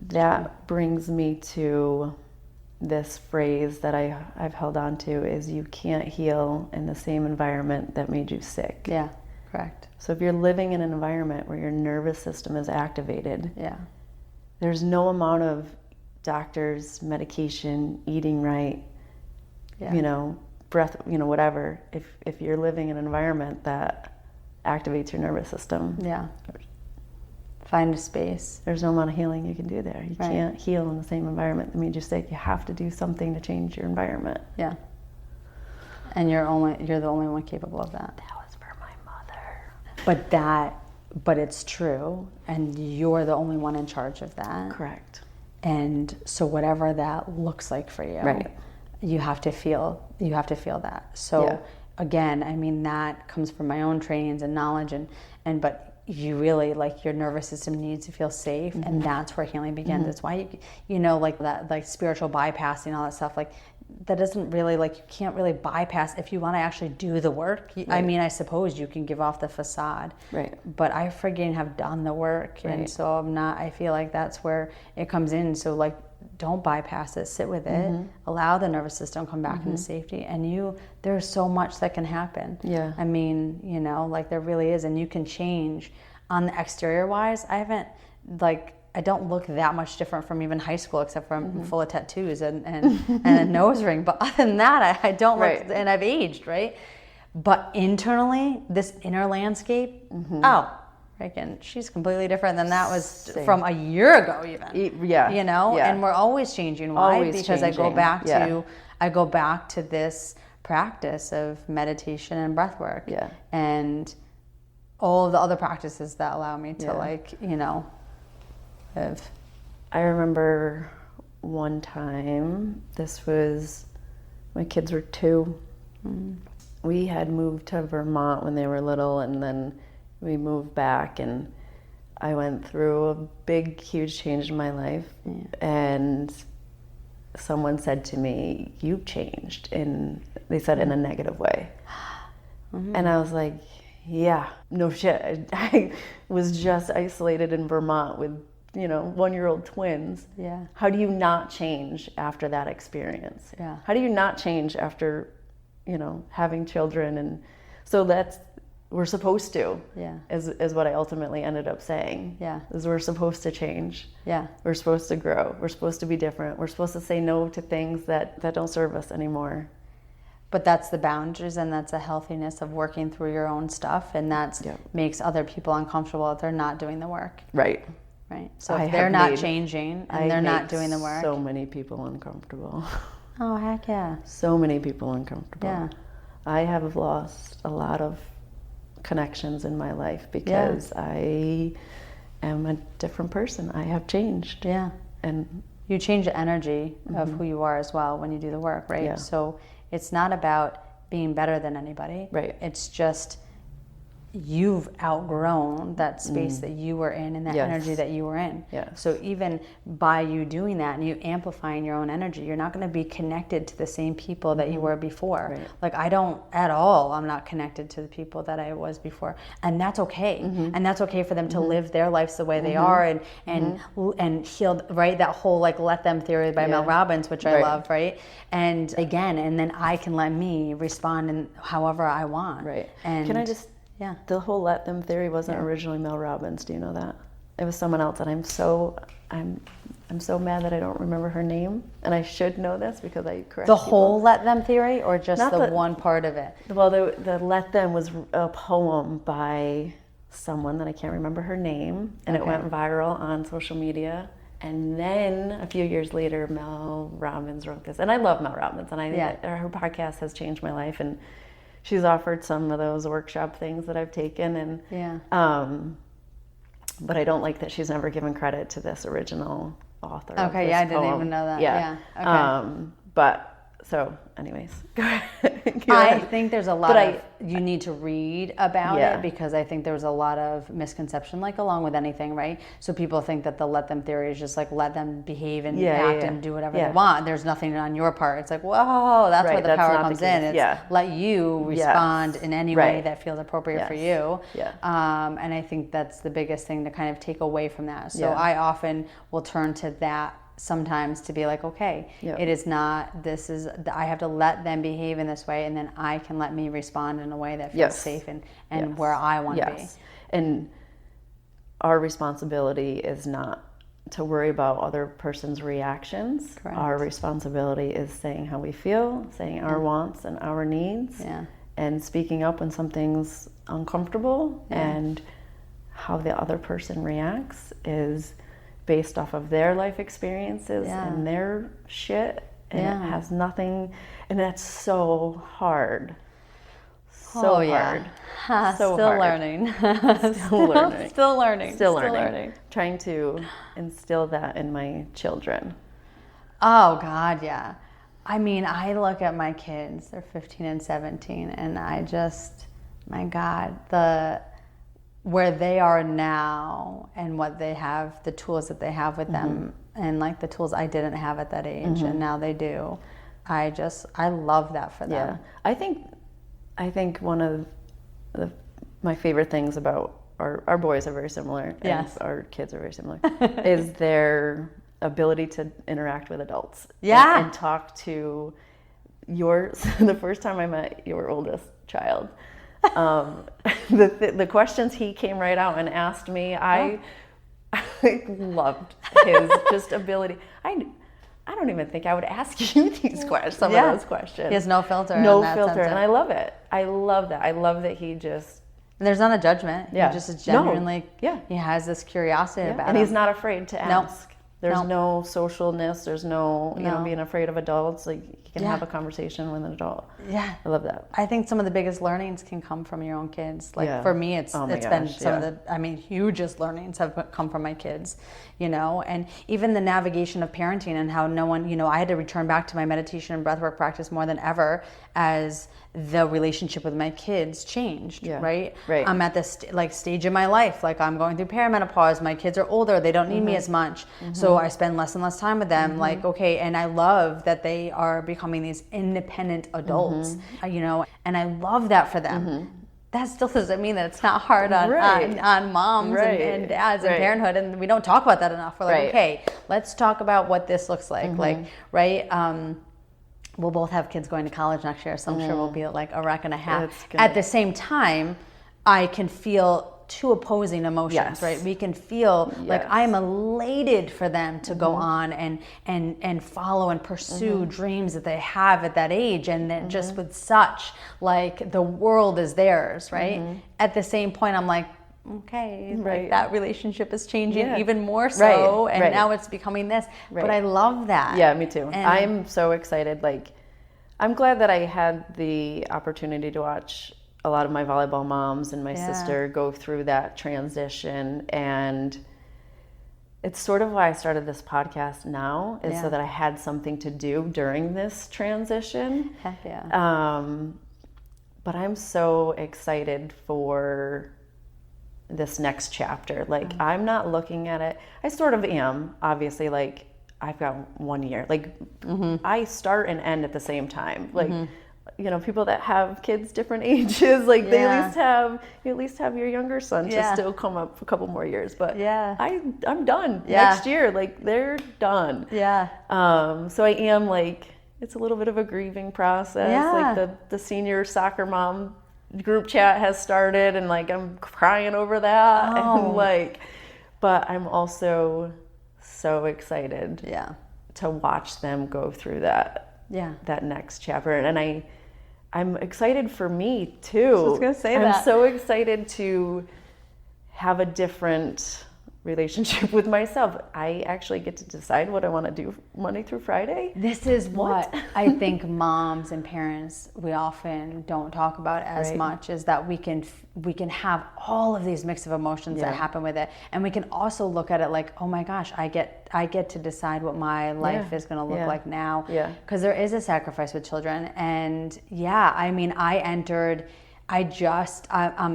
that brings me to this phrase that I've held on to is you can't heal in the same environment that made you sick. Yeah, correct. So if you're living in an environment where your nervous system is activated, there's no amount of doctors, medication, eating right, breath, whatever, if you're living in an environment that activates your nervous system. Yeah. Find a space. There's no amount of healing you can do there. You can't heal in the same environment that made you sick. You have to do something to change your environment. Yeah. And you're the only one capable of that. That was for my mother. But it's true, and you're the only one in charge of that. Correct. And so whatever that looks like for you, you have to feel that. So again, I mean, that comes from my own trainings and knowledge, but you really, like, your nervous system needs to feel safe, and that's where healing begins. That's why like that, like spiritual bypassing, all that stuff, like that doesn't really, like, you can't really bypass if you want to actually do the work. I mean, I suppose you can give off the facade, but I freaking have done the work, and so I feel like that's where it comes in. So like, don't bypass it, sit with it, allow the nervous system come back into safety, and there's so much that can happen. Yeah. I mean, like there really is, and you can change on the exterior wise. I don't look that much different from even high school, except for I'm full of tattoos and a nose ring. But other than that, I don't look, and I've aged, right? But internally, this inner landscape, she's completely different than that was from a year ago even. And we're always changing. Why? Because changing. I go back to this practice of meditation and breath work. Yeah. And all of the other practices that allow me to live. I remember one time, this was My kids were 2. We had moved to Vermont when they were little, and then we moved back, and I went through a big, huge change in my life. And someone said to me, "You've changed," and they said it in a negative way. And I was like, yeah, no shit. I was just isolated in Vermont with, 1-year-old twins. Yeah. How do you not change after that experience? Yeah. How do you not change after, having children? And so we're supposed to, is what I ultimately ended up saying. Yeah. Is we're supposed to change. Yeah. We're supposed to grow. We're supposed to be different. We're supposed to say no to things that don't serve us anymore. But that's the boundaries, and that's a healthiness of working through your own stuff, and that makes other people uncomfortable if they're not doing the work. Right. Right. So if they're not changing and they're not doing the work. So many people uncomfortable. Oh, heck yeah. So many people uncomfortable. Yeah. I have lost a lot of connections in my life because I am a different person. I have changed. Yeah. And you change the energy of who you are as well when you do the work, right? Yeah. So it's not about being better than anybody. Right. It's just you've outgrown that space that you were in and that energy that you were in. Yes. So even by you doing that and you amplifying your own energy, you're not going to be connected to the same people that you were before. Right. Like I'm not connected to the people that I was before. And that's okay. And that's okay for them to live their lives the way they are and heal, right? That whole let them theory by Mel Robbins, which I love, right? And again, and then I can let me respond in however I want. Right. And can I just the whole let them theory wasn't originally Mel Robbins. Do you know that? It was someone else, and I'm so mad that I don't remember her name, and I should know this because I correct the people. whole let them theory, or just Not the the- one part of it? Well, the let them was a poem by someone that I can't remember her name, and it went viral on social media. And then a few years later, Mel Robbins wrote this, and I love Mel Robbins, and her podcast has changed my life, and she's offered some of those workshop things that I've taken, and but I don't like that she's never given credit to this original author. Okay, of this I didn't poem. even know that. Yeah. Okay. But so, anyways, go ahead. I think there's a lot you need to read about it, because I think there's a lot of misconception, along with anything, right? So people think that the let them theory is just let them behave and act and do whatever they want. There's nothing on your part. It's whoa, that's where the power comes in. It's let you respond in any way that feels appropriate for you. Yeah. And I think that's the biggest thing to kind of take away from that. So I often will turn to that sometimes to be okay, it is not, I have to let them behave in this way, and then I can let me respond in a way that feels safe and where I want to be. And our responsibility is not to worry about other person's reactions. Correct. Our responsibility is saying how we feel, saying our wants and our needs, and speaking up when something's uncomfortable, and how the other person reacts is based off of their life experiences and their shit, and it has nothing, and that's so hard. So hard. So Still hard. learning. Still learning. Still learning. Trying to instill that in my children. Oh God, yeah. I mean, I look at my kids, they're 15 and 17, and I just, my God, where they are now and what they have, the tools that they have with them, and the tools I didn't have at that age, and now they do. I love that for them. Yeah, I think one of my favorite things about our boys are very similar, and our kids are very similar, is their ability to interact with adults. And talk to the first time I met your oldest child, the questions he came right out and asked me, I loved his just ability. I don't even think I would ask you these questions, some of those questions. He has no filter. No filter, and I love it. I love that. I love that he just... And there's not a judgment. Yeah. He just is genuinely... No. Yeah. He has this curiosity about and him. he's not afraid to ask. There's No. no socialness. There's no, you know, No. being afraid of adults. Like you can Yeah. have a conversation with an adult. Yeah. I love that. I think some of the biggest learnings can come from your own kids. Like Yeah. for me, it's Oh my been gosh, some of yeah. the, I mean, hugest learnings have come from my kids, you know, and even the navigation of parenting and how no one, you know, I had to return back to my meditation and breathwork practice more than ever as the relationship with my kids changed, Yeah. right? Right. I'm at this stage in my life, like I'm going through perimenopause. My kids are older; they don't need me as much, so I spend less and less time with them. Like, okay, and I love that they are becoming these independent adults, you know, and I love that for them. That still doesn't mean that it's not hard on Right. on moms Right. and dads and Right. parenthood, and we don't talk about that enough. We're like, Right. okay, let's talk about what this looks like, like, right? We'll both have kids going to college next year, so I'm sure we'll be like a wreck and a half. It's gonna- At the same time, I can feel two opposing emotions, Yes. right? We can feel like Yes. I'm elated for them to go on and follow and pursue dreams that they have at that age, and then just with such like the world is theirs, right? At the same point, I'm like, okay, like Right. that relationship is changing Yeah. even more so, Right, and right. now it's becoming this. But Right. I love that. Yeah, me too. And- I'm so excited. Like, I'm glad that I had the opportunity to watch a lot of my volleyball moms and my Yeah. sister go through that transition. And it's sort of why I started this podcast now, is Yeah. so that I had something to do during this transition. Heck yeah. But I'm so excited for this next chapter. Like, I'm not looking at it. I sort of am, obviously. Like, I've got 1 year. Like, I start and end at the same time. Like, you know, people that have kids different ages, like they Yeah. at least have your younger son to Yeah. still come up a couple more years. But Yeah. I'm done Yeah. next year. Like, they're done. Yeah. So I am like, it's a little bit of a grieving process. Yeah. Like the senior soccer mom group chat has started, and like I'm crying over that. Oh. And like, but I'm also so excited Yeah. to watch them go through that Yeah. next chapter. And I'm excited for me too. I was gonna say I'm that. so excited to have a different relationship with myself. I actually get to decide what I want to do Monday through Friday. This is what I think moms and parents, we often don't talk about as Right. much, is that we can have all of these mix of emotions that Yeah. happen with it, and we can also look at it like, oh my gosh, I get to decide what my life Yeah. is going to look Yeah. like now, Yeah. because there is a sacrifice with children. And yeah, I mean, I'm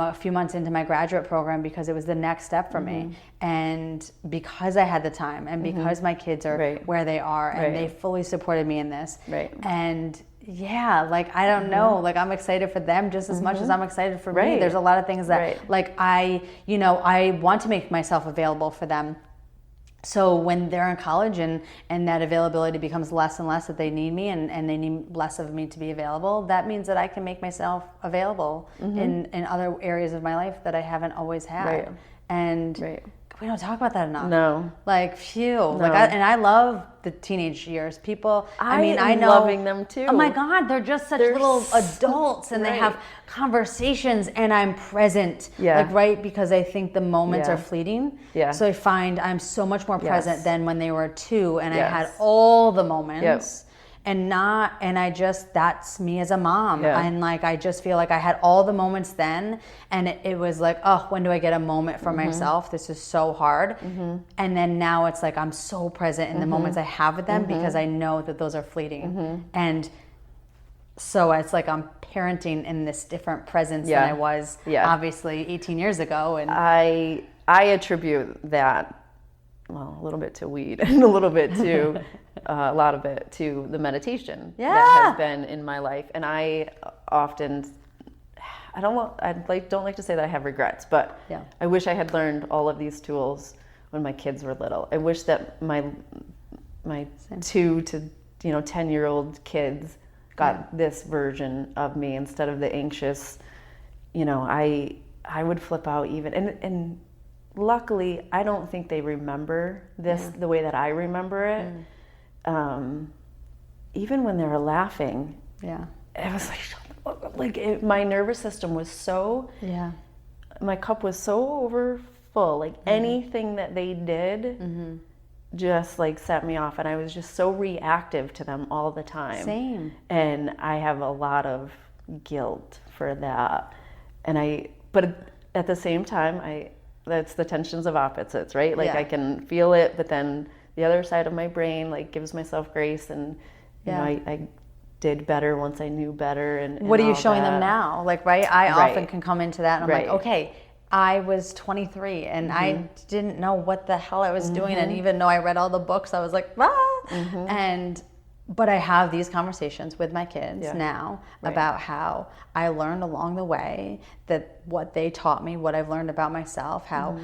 a few months into my graduate program because it was the next step for me. And because I had the time, and because my kids are Right. where they are, and Right. they fully supported me in this. Right. And yeah, like, I don't know, like, I'm excited for them just as much as I'm excited for me. Right. There's a lot of things that, Right. like, I want to make myself available for them. So when they're in college and that availability becomes less and less, that they need me and they need less of me to be available, that means that I can make myself available in other areas of my life that I haven't always had. Right. And Right. we don't talk about that enough. No. Like, phew. No. Like, and I love the teenage years. People, I mean, I am know. loving them too. Oh my God, they're just such They're little so- adults, and they right. have conversations, and I'm present. Yeah. Like, right, because I think the moments Yeah. are fleeting. Yeah. So I find I'm so much more present Yes. than when they were 2, and I Yes. had all the moments. Yep. That's me as a mom. Yeah. And like, I just feel like I had all the moments then, and it was like, oh, when do I get a moment for myself? This is so hard. And then now it's like, I'm so present in the moments I have with them because I know that those are fleeting. And so it's like I'm parenting in this different presence Yeah. than I was Yeah. obviously 18 years ago. And I attribute that, well, a little bit to weed and a little bit to a lot of it to the meditation that Yeah. has been in my life. And I often, don't like to say that I have regrets, but Yeah. I wish I had learned all of these tools when my kids were little. I wish that my 2 to 10-year-old kids got this version of me instead of the anxious. I would flip out even, and luckily I don't think they remember this the way that I remember it. Even when they were laughing, yeah. it was like my nervous system was so, Yeah. my cup was so over full. Like anything that they did just like set me off, and I was just so reactive to them all the time. Same. And I have a lot of guilt for that. But at the same time, that's the tensions of opposites, right? Like I can feel it, but then the other side of my brain like gives myself grace, and you know, I did better once I knew better. And what are you all showing that. them now? Like, right? I often can come into that and I'm like, okay, I was 23 and I didn't know what the hell I was doing. And even though I read all the books, I was like, but I have these conversations with my kids now about how I learned along the way that what they taught me, what I've learned about myself, how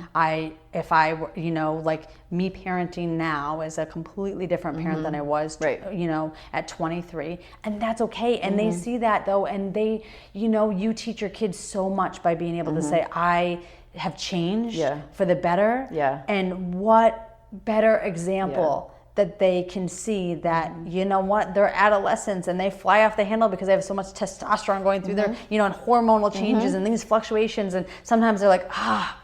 if I were, you know, like me parenting now is a completely different parent than I was, you know, at 23. And that's okay. And they see that though. And they, you know, you teach your kids so much by being able to say, I have changed for the better. And what better example that they can see that, you know what, they're adolescents and they fly off the handle because they have so much testosterone going through their, you know, and hormonal changes and these fluctuations. And sometimes they're like,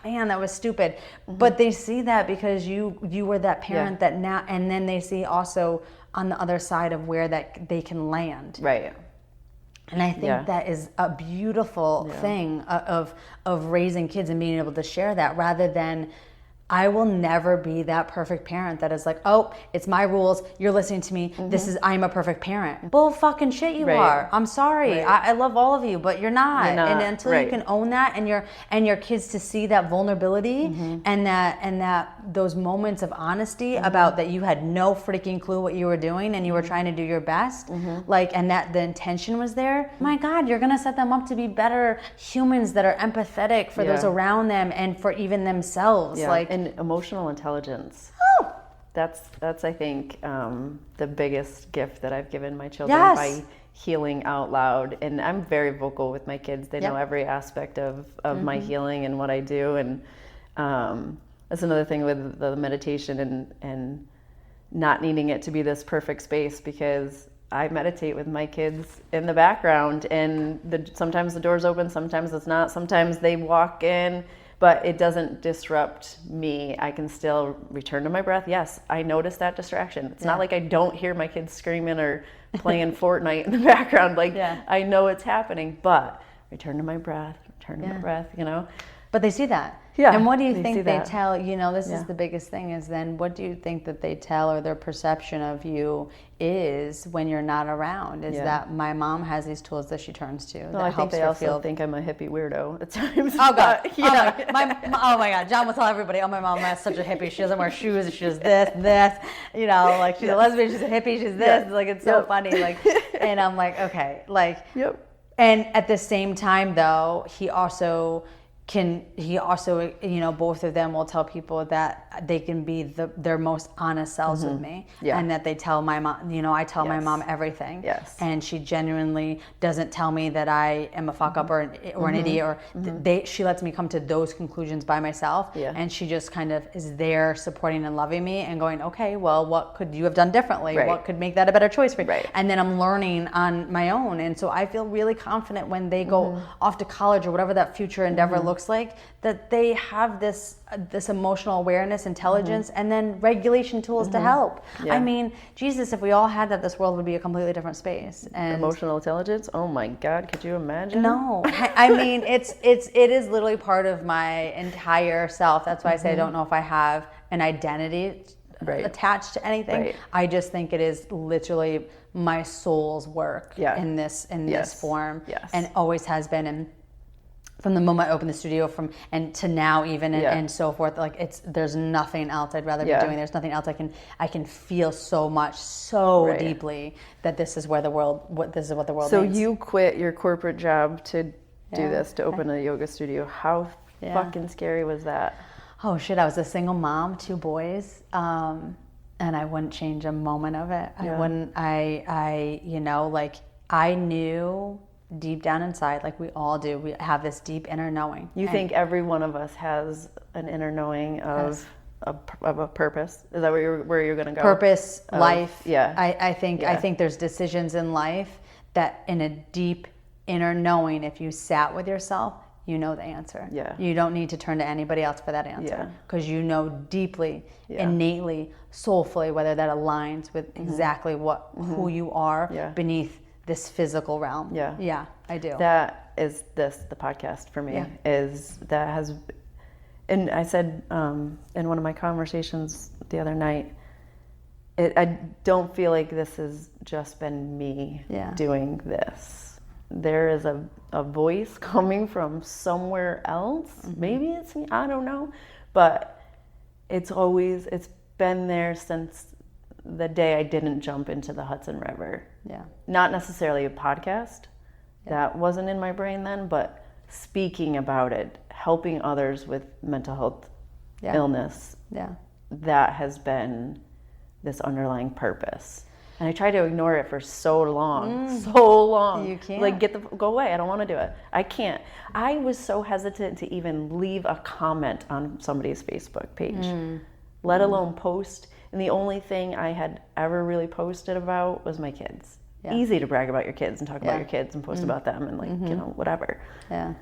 man, that was stupid. But they see that because you were that parent that now, and then they see also on the other side of where that they can land. Right. And I think that is a beautiful thing of raising kids and being able to share that, rather than I will never be that perfect parent that is like, oh, it's my rules, you're listening to me, I'm a perfect parent. Bull fucking shit you are. I'm sorry. I love all of you, but you're not. And until you can own that, and your kids to see that vulnerability and that those moments of honesty about that you had no freaking clue what you were doing and you were trying to do your best, like, and that the intention was there, my God, you're gonna set them up to be better humans that are empathetic for those around them and for even themselves. Like, and emotional intelligence. That's I think the biggest gift that I've given my children by healing out loud. And I'm very vocal with my kids. They know every aspect of my healing and what I do. And that's another thing with the meditation and not needing it to be this perfect space, because I meditate with my kids in the background, and sometimes the door's open, sometimes it's not, sometimes they walk in, but it doesn't disrupt me. I can still return to my breath. Yes, I notice that distraction. It's not like I don't hear my kids screaming or playing Fortnite in the background. Like, I know it's happening, but return to my breath, you know? But they see that. Yeah. And what do you think they tell, you know, this is the biggest thing, is then what do you think that they tell, or their perception of you is when you're not around? Is that my mom has these tools that she turns to that I helps think they her also feel... think I'm a hippie weirdo at times. Oh God! Oh my God! John will tell everybody, "Oh, my mom is such a hippie. She doesn't wear shoes. She does this. You know, like she's a lesbian. She's a hippie. She's this. Like, it's so funny. Like, and I'm like, okay, like, And at the same time, though, he also, you know, both of them will tell people that they can be their most honest selves with me, and that they tell my mom, you know, I tell my mom everything, and she genuinely doesn't tell me that I am a fuck up or an idiot, or she lets me come to those conclusions by myself, and she just kind of is there supporting and loving me and going, okay, well, what could you have done differently? What could make that a better choice for you? And then I'm learning on my own, and so I feel really confident when they go off to college or whatever that future endeavor looks like, that they have this emotional awareness, intelligence, and then regulation tools to help. I mean, Jesus, if we all had that, this world would be a completely different space. And emotional intelligence, oh my God, could you imagine? No, I mean, it is literally part of my entire self. That's why I say I don't know if I have an identity attached to anything. I just think it is literally my soul's work in this form, and always has been. And from the moment I opened the studio and to now even and so forth, like there's nothing else I'd rather be doing. There's nothing else I can feel so much, so deeply that this is what the world needs. So you quit your corporate job to do this, to open a yoga studio. How fucking scary was that? Oh shit, I was a single mom, 2 boys, and I wouldn't change a moment of it. I you know, like, I knew deep down inside, like we all do, we have this deep inner knowing. You think every one of us has an inner knowing of a purpose? Is that where you're going to go? Purpose, life. Yeah. I think there's decisions in life that in a deep inner knowing, if you sat with yourself, you know the answer. Yeah. You don't need to turn to anybody else for that answer because you know deeply, innately, soulfully whether that aligns with exactly who you are beneath this physical realm. Yeah, I do. That is the podcast for me is that has, and I said in one of my conversations the other night, I don't feel like this has just been me doing this. There is a voice coming from somewhere else. Maybe it's me, I don't know. But it's been there since the day I didn't jump into the Hudson River. Yeah. Not necessarily a podcast. That wasn't in my brain then, but speaking about it, helping others with mental health illness. Yeah. That has been this underlying purpose. And I tried to ignore it for so long. You can't. Like, go away. I don't want to do it. I can't. I was so hesitant to even leave a comment on somebody's Facebook page, let alone post. And the only thing I had ever really posted about was my kids. Yeah. Easy to brag about your kids and talk about your kids and post about them and you know, whatever. Yeah.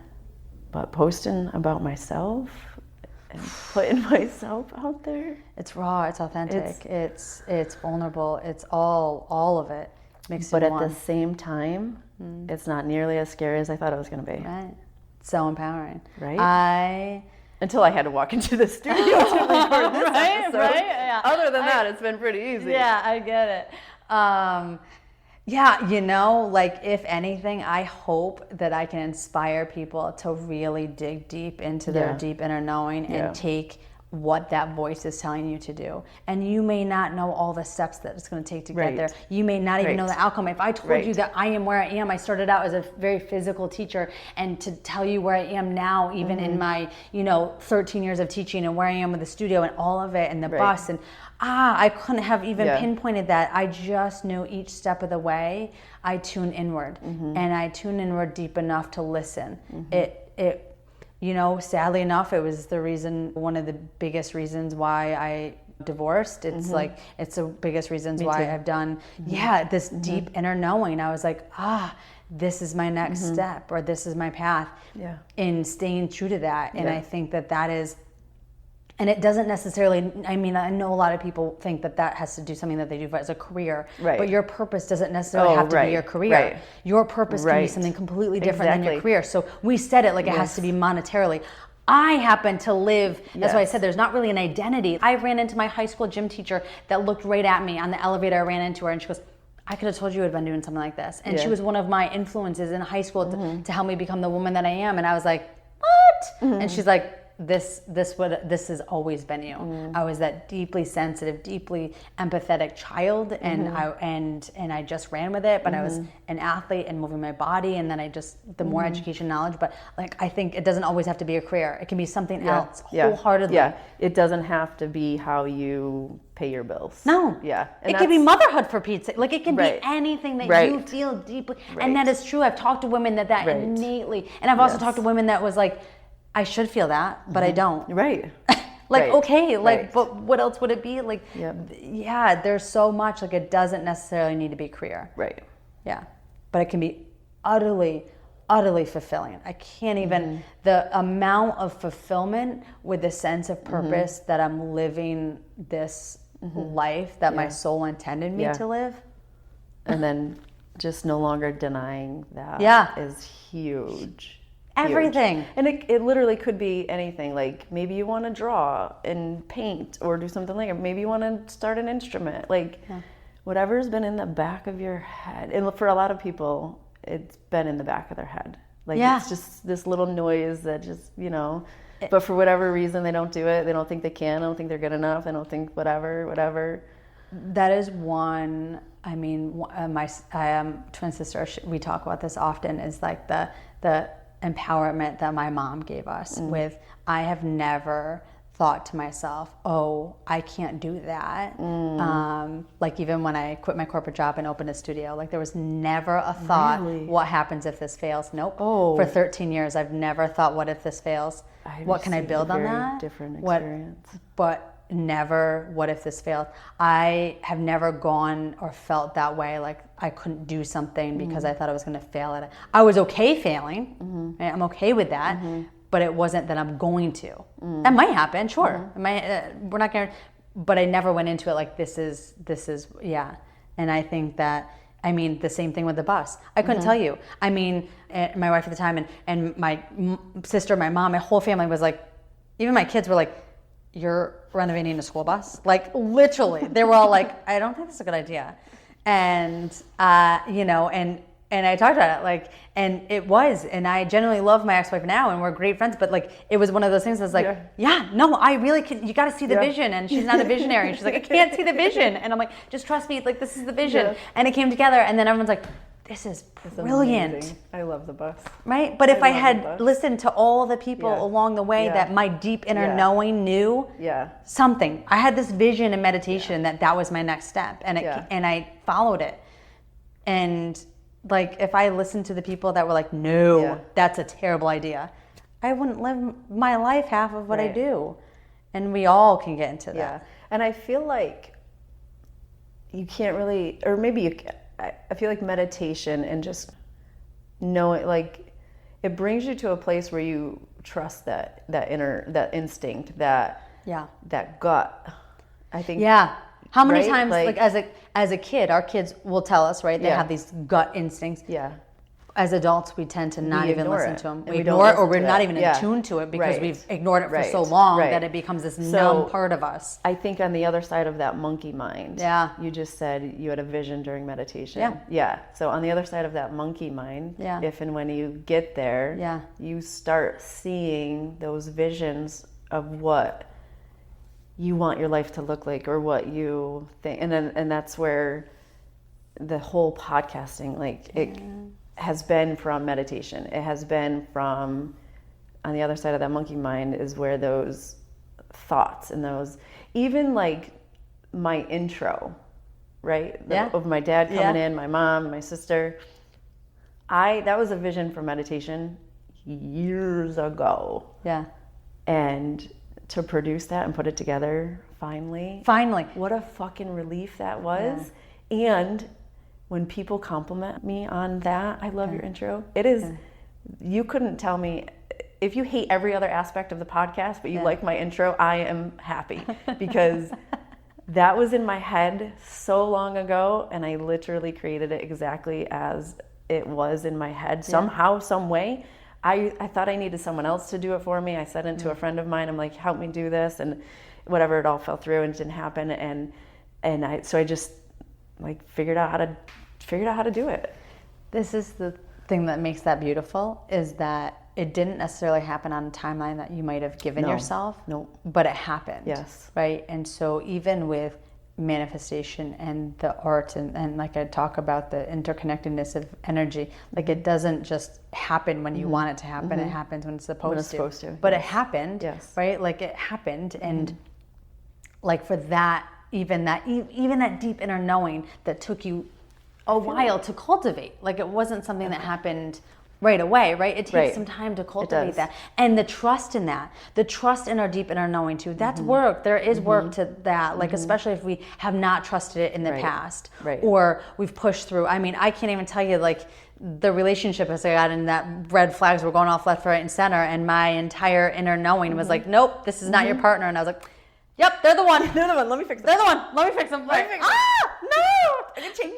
But posting about myself and putting myself out there. It's raw, it's authentic, it's vulnerable, it's all of it mixed in one. But at the same time, it's not nearly as scary as I thought it was going to be. Right. So empowering. Right? Until I had to walk into the studio to record this episode. Right? Yeah. Other than that, it's been pretty easy. Yeah, I get it. Yeah, you know, like if anything, I hope that I can inspire people to really dig deep into their deep inner knowing and take what that voice is telling you to do. And you may not know all the steps that it's going to take to get there. You may not even know the outcome. If I told you that I am where I am, I started out as a very physical teacher, and to tell you where I am now, even in my, 13 years of teaching and where I am with the studio and all of it and the bus and I couldn't have even pinpointed that. I just knew each step of the way I tune inward, and I tune inward deep enough to listen. It sadly enough, it was one of the biggest reasons why I divorced. It's like, it's the biggest reasons why I've done, this deep inner knowing. I was like, this is my next step, or this is my path, in staying true to that. And I think that is, and it doesn't necessarily, I know a lot of people think that has to do something that they do as a career, but your purpose doesn't necessarily have to be your career. Your purpose can be something completely different than your career. So we said it like it has to be monetarily. I happen to live, that's why I said there's not really an identity. I ran into my high school gym teacher that looked right at me on the elevator. I ran into her and she goes, I could have told you I'd been doing something like this. And she was one of my influences in high school to help me become the woman that I am. And I was like, what? And she's like, this has always been you. I was that deeply sensitive, deeply empathetic child, and I just ran with it. But I was an athlete and moving my body, and then the more education, knowledge. But like, I think it doesn't always have to be a career. It can be something else wholeheartedly. Yeah, it doesn't have to be how you pay your bills. No. Yeah, and it can be motherhood, for Pete's sake. Like, it can be anything that you feel deeply, and that is true. I've talked to women that innately, and I've also talked to women that was like, I should feel that, but I don't. Right. Okay, but what else would it be? Like, there's so much, like, it doesn't necessarily need to be career. Right. Yeah. But it can be utterly, utterly fulfilling. I can't even, the amount of fulfillment with the sense of purpose that I'm living this life that my soul intended me to live. And then just no longer denying that is huge. Everything. And it literally could be anything. Like, maybe you want to draw and paint or do something like that. Maybe you want to start an instrument. Like, whatever's been in the back of your head. And for a lot of people, it's been in the back of their head. Like, it's just this little noise that just, but for whatever reason, they don't do it. They don't think they can. They don't think they're good enough. They don't think whatever. That is one, my twin sister, we talk about this often, is like the empowerment that my mom gave us with, I have never thought to myself, I can't do that. Like, even when I quit my corporate job and opened a studio, like, there was never a thought, what happens if this fails? Nope. For 13 years, I've never thought, what if this fails? What can I build on that? Different experience. But never, what if this failed? I have never gone or felt that way, like I couldn't do something because I thought I was going to fail at it. I was okay failing, right? I'm okay with that, but it wasn't that I'm going to. That might happen, sure. It might, we're not going to, but I never went into it like this is, yeah. And I think that, I mean, the same thing with the bus. I couldn't tell you. I mean, my wife at the time and my sister, my mom, my whole family was like, even my kids were like, you're renovating a school bus? Like, literally. They were all like, I don't think that's a good idea. And, you know, and I talked about it, like, and it was, and I genuinely love my ex-wife now, and we're great friends, but like, it was one of those things that's like, yeah, no, I really can, you got to see the vision. And she's not a visionary. And she's like, I can't see the vision. And I'm like, just trust me, like, this is the vision. And it came together, and then everyone's like, this is brilliant. Amazing. I love the bus. Right? But if I had listened to all the people along the way that my deep inner knowing knew something, I had this vision in meditation that was my next step, and and I followed it. And like, if I listened to the people that were like, no, that's a terrible idea, I wouldn't live my life half of what I do. And we all can get into that. Yeah. And I feel like you can't really, or maybe you can. I feel like meditation and just knowing, like, it brings you to a place where you trust that instinct, that gut. I think. Yeah. How many right? times, like as a kid, our kids will tell us, right? They have these gut instincts. Yeah. As adults, we tend to not even listen to them. We we ignore it, or don't we're listen to not it. even in tune to it because Right. we've ignored it for Right. so long Right. that it becomes this numb part of us. I think on the other side of that monkey mind, you just said you had a vision during meditation. Yeah. So on the other side of that monkey mind, if and when you get there, you start seeing those visions of what you want your life to look like, or what you think, and that's where the whole podcasting, like, it has been from meditation. It has been from, on the other side of that monkey mind is where those thoughts and those, even like my intro, right? Of my dad coming in, my mom, my sister. That was a vision for meditation years ago. Yeah. And to produce that and put it together finally. What a fucking relief that was. And when people compliment me on that, I love your intro. It is, you couldn't tell me, if you hate every other aspect of the podcast, but you like my intro, I am happy, because that was in my head so long ago, and I literally created it exactly as it was in my head. Somehow, some way. I thought I needed someone else to do it for me. I said it to a friend of mine, I'm like, help me do this, and whatever, it all fell through and it didn't happen. And I just like figured out how to do it. This is the thing that makes that beautiful, is that it didn't necessarily happen on a timeline that you might have given yourself. No. But it happened. Yes. Right? And so even with manifestation and the art and like I talk about the interconnectedness of energy, like, it doesn't just happen when you want it to happen. It happens when it's supposed to. But it happened. Yes. Right? Like, it happened. And like, for that, even that deep inner knowing that took you a while to cultivate. Like, it wasn't something that happened right away, right? It takes some time to cultivate that. And the trust in that, the trust in our deep inner knowing too, that's work. There is work to that, like, especially if we have not trusted it in the past, or we've pushed through. I mean, I can't even tell you, like, the relationship as I got in, that red flags were going off left, right, and center, and my entire inner knowing was like, nope, this is not your partner. And I was like, yep, they're the one. They're the one. Let me fix them. They're the one. Let me fix them. Let me fix them. No. I can change.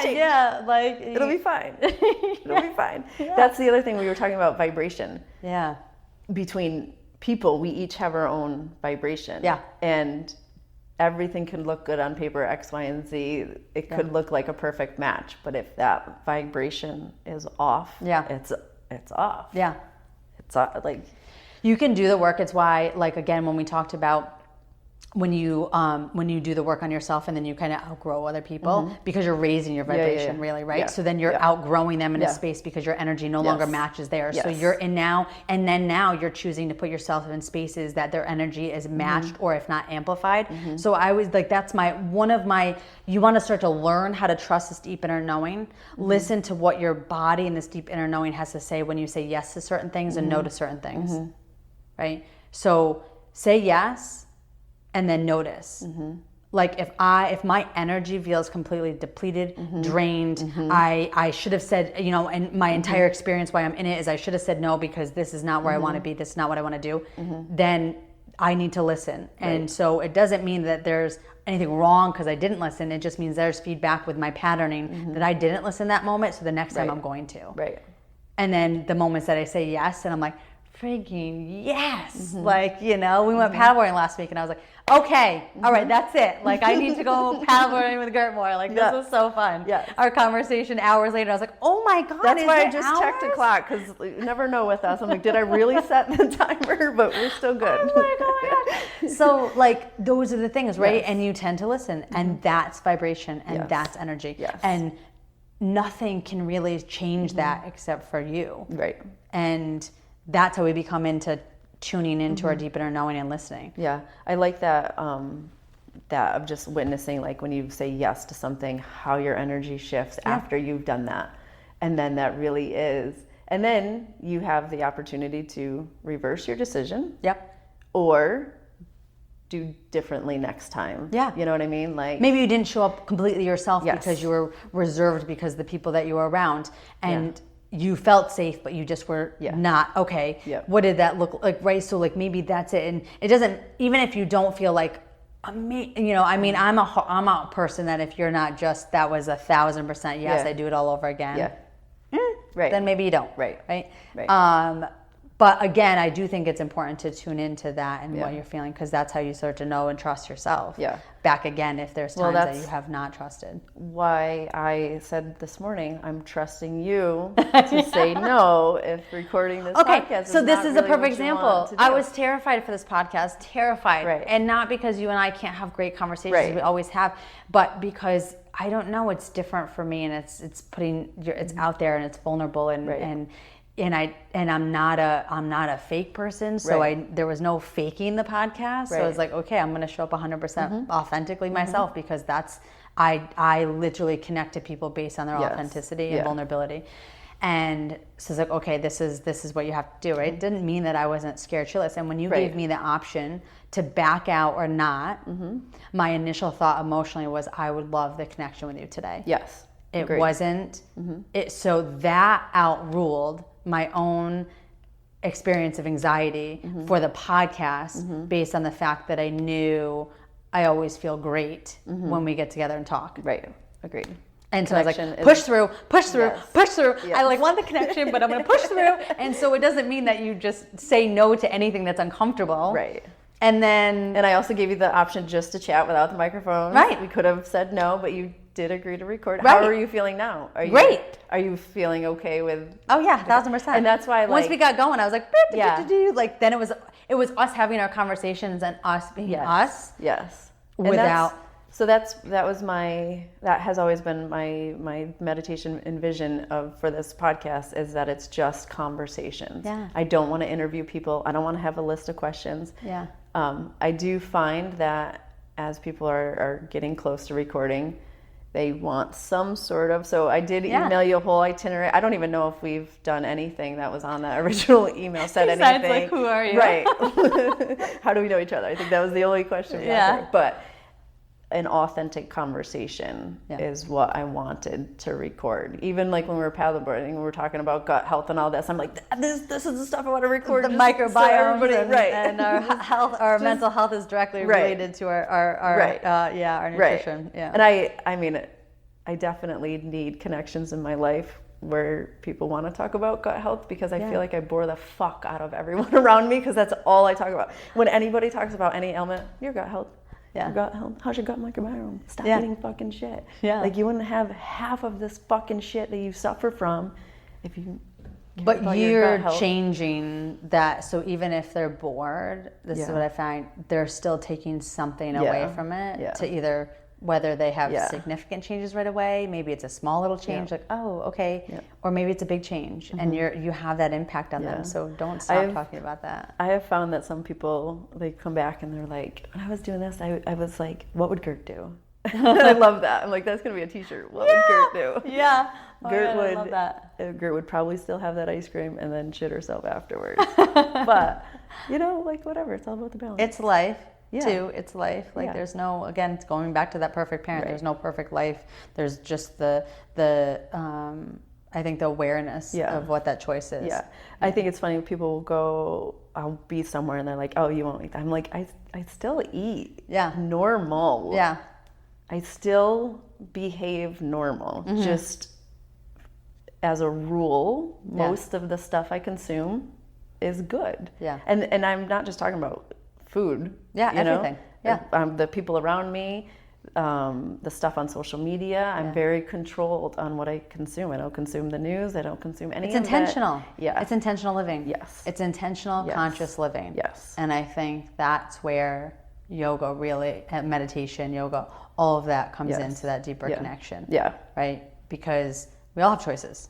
Yeah, like, It'll be fine. It'll be fine. That's the other thing, we were talking about vibration. Yeah. Between people, we each have our own vibration. Yeah. And everything can look good on paper, X, Y, and Z. It could look like a perfect match, but if that vibration is off, it's off. Yeah. It's like, you can do the work. It's why, like, again, when we talked about when you do the work on yourself and then you kind of outgrow other people because you're raising your vibration, really, right? Yeah. So then you're outgrowing them in a space because your energy no longer matches theirs. So you're in now, and then now you're choosing to put yourself in spaces that their energy is matched or if not amplified. So I was like, that's one of my, you want to start to learn how to trust this deep inner knowing. Listen to what your body and this deep inner knowing has to say when you say yes to certain things and no to certain things, right? So say yes. and then notice. Like if my energy feels completely depleted, drained, I should have said, and my entire experience why I'm in it is I should have said no because this is not where I want to be, this is not what I want to do, then I need to listen. And so it doesn't mean that there's anything wrong because I didn't listen. It just means there's feedback with my patterning that I didn't listen that moment, so the next time I'm going to. Right. And then the moments that I say yes, and I'm like, freaking yes. Like, we went paddleboarding last week and I was like, okay, all right, that's it. Like, I need to go paddleboarding with Gert more. Like, this was so fun. Yes. Our conversation hours later, I was like, oh my God. That's why I it just hours? checked the clock because you never know with us. I'm like, did I really set the timer? But we're still good. Oh my God. So, like, those are the things, right? Yes. And you tend to listen, and that's vibration, and that's energy. Yes. And nothing can really change that except for you. Right. And that's how we become into tuning into our deep inner knowing and listening. Yeah, I like that. That of just witnessing, like when you say yes to something, how your energy shifts after you've done that, and then that really is, and then you have the opportunity to reverse your decision. Yep. Or do differently next time. Yeah. You know what I mean? Like maybe you didn't show up completely yourself Yes. because you were reserved because the people that you were around, and you felt safe, but you just were not okay. Yep. What did that look like? Right. So like maybe that's it. And it doesn't, even if you don't feel like, I mean, I'm a person that if you're not just, that was 1,000% yes, I do it all over again. Yeah. Right. Then maybe you don't. Right. Right. But again, I do think it's important to tune into that and what you're feeling, because that's how you start to know and trust yourself. Yeah. Back again, if there's times that you have not trusted. Why I said this morning, I'm trusting you to say no if recording this podcast is so this not is really a perfect what you example. want to do. I was terrified for this podcast, terrified. Right. And not because you and I can't have great conversations, Right. we always have, but because I don't know, it's different for me, and it's putting it's out there, and it's vulnerable, and I'm not a fake person, so Right. there was no faking the podcast. So I Right. was like, okay, I'm going to show up 100% authentically myself, because that's I literally connect to people based on their Yes. authenticity and vulnerability. And so it's like, okay, this is what you have to do, right? It didn't mean that I wasn't scared shitless. And when you gave me the option to back out or not, my initial thought emotionally was, I would love the connection with you today. Yes. It Agreed. wasn't. It so that outruled my own experience of anxiety for the podcast, based on the fact that I knew I always feel great when we get together and talk. Right. Agreed. And so I was Connection like, is- push through, Yes. push through. Yes. I like want the connection, but I'm going to push through. And so it doesn't mean that you just say no to anything that's uncomfortable. Right. And then, And I also gave you the option just to chat without the microphone. Right. We could have said no, but you did agree to record. Right. How are you feeling now? Are you, Great. Are you feeling okay with? oh yeah, 1,000%. And that's why, once like- we got going, I was like, Yeah. like then it was us having our conversations and us being us. Yes. And Without- that has always been my meditation and vision for this podcast, is that it's just conversations. Yeah. I don't want to interview people. I don't want to have a list of questions. Yeah. I do find that as people are getting close to recording, they want some sort of, so I did email you a whole itinerary. I don't even know if we've done anything that was on that original email, said Besides, anything. like, who are you? Right. How do we know each other? I think that was the only question we asked her. But an authentic conversation is what I wanted to record. Even like when we were paddleboarding, we were talking about gut health and all this. I'm like, this is the stuff I want to record. The just so microbiome everybody- and our health, our mental health is directly related to our nutrition. Yeah. And I mean, I definitely need connections in my life where people want to talk about gut health, because I feel like I bore the fuck out of everyone around me, because that's all I talk about. When anybody talks about any ailment, your gut health. Yeah. Your gut health. How's your gut microbiome? Stop Yeah. eating fucking shit. Yeah. Like, you wouldn't have half of this fucking shit that you suffer from if you cared But about your you're gut health. changing that, so even if they're bored, this is what I find, they're still taking something away from it to either, whether they have significant changes right away, maybe it's a small little change, like, oh, okay, or maybe it's a big change, and you have that impact on them, so don't stop talking about that. I have found that some people, they come back and they're like, when I was doing this, I was like, what would Gert do? I love that. I'm like, that's going to be a t-shirt. What would Gert do? Yeah. Gert I love that. Gert would probably still have that ice cream and then shit herself afterwards. But, like, whatever. It's all about the balance. It's life. Yeah. too. It's life. Like Yeah. there's no, again, it's going back to that perfect parent. Right. There's no perfect life. There's just the I think the awareness of what that choice is. Yeah. I think it's funny when people will go, I'll be somewhere and they're like, oh, you won't eat that. I'm like, I still eat normal. Yeah. I still behave normal. Just as a rule, most of the stuff I consume is good. Yeah. And I'm not just talking about food. Yeah, you know? everything. Yeah. The people around me, the stuff on social media. I'm very controlled on what I consume. I don't consume the news. I don't consume any It's of intentional. that. Yeah. It's intentional living. Yes. It's intentional, Yes. conscious living. Yes. And I think that's where yoga really, meditation, yoga, all of that comes into that deeper connection. Yeah. Right? Because we all have choices,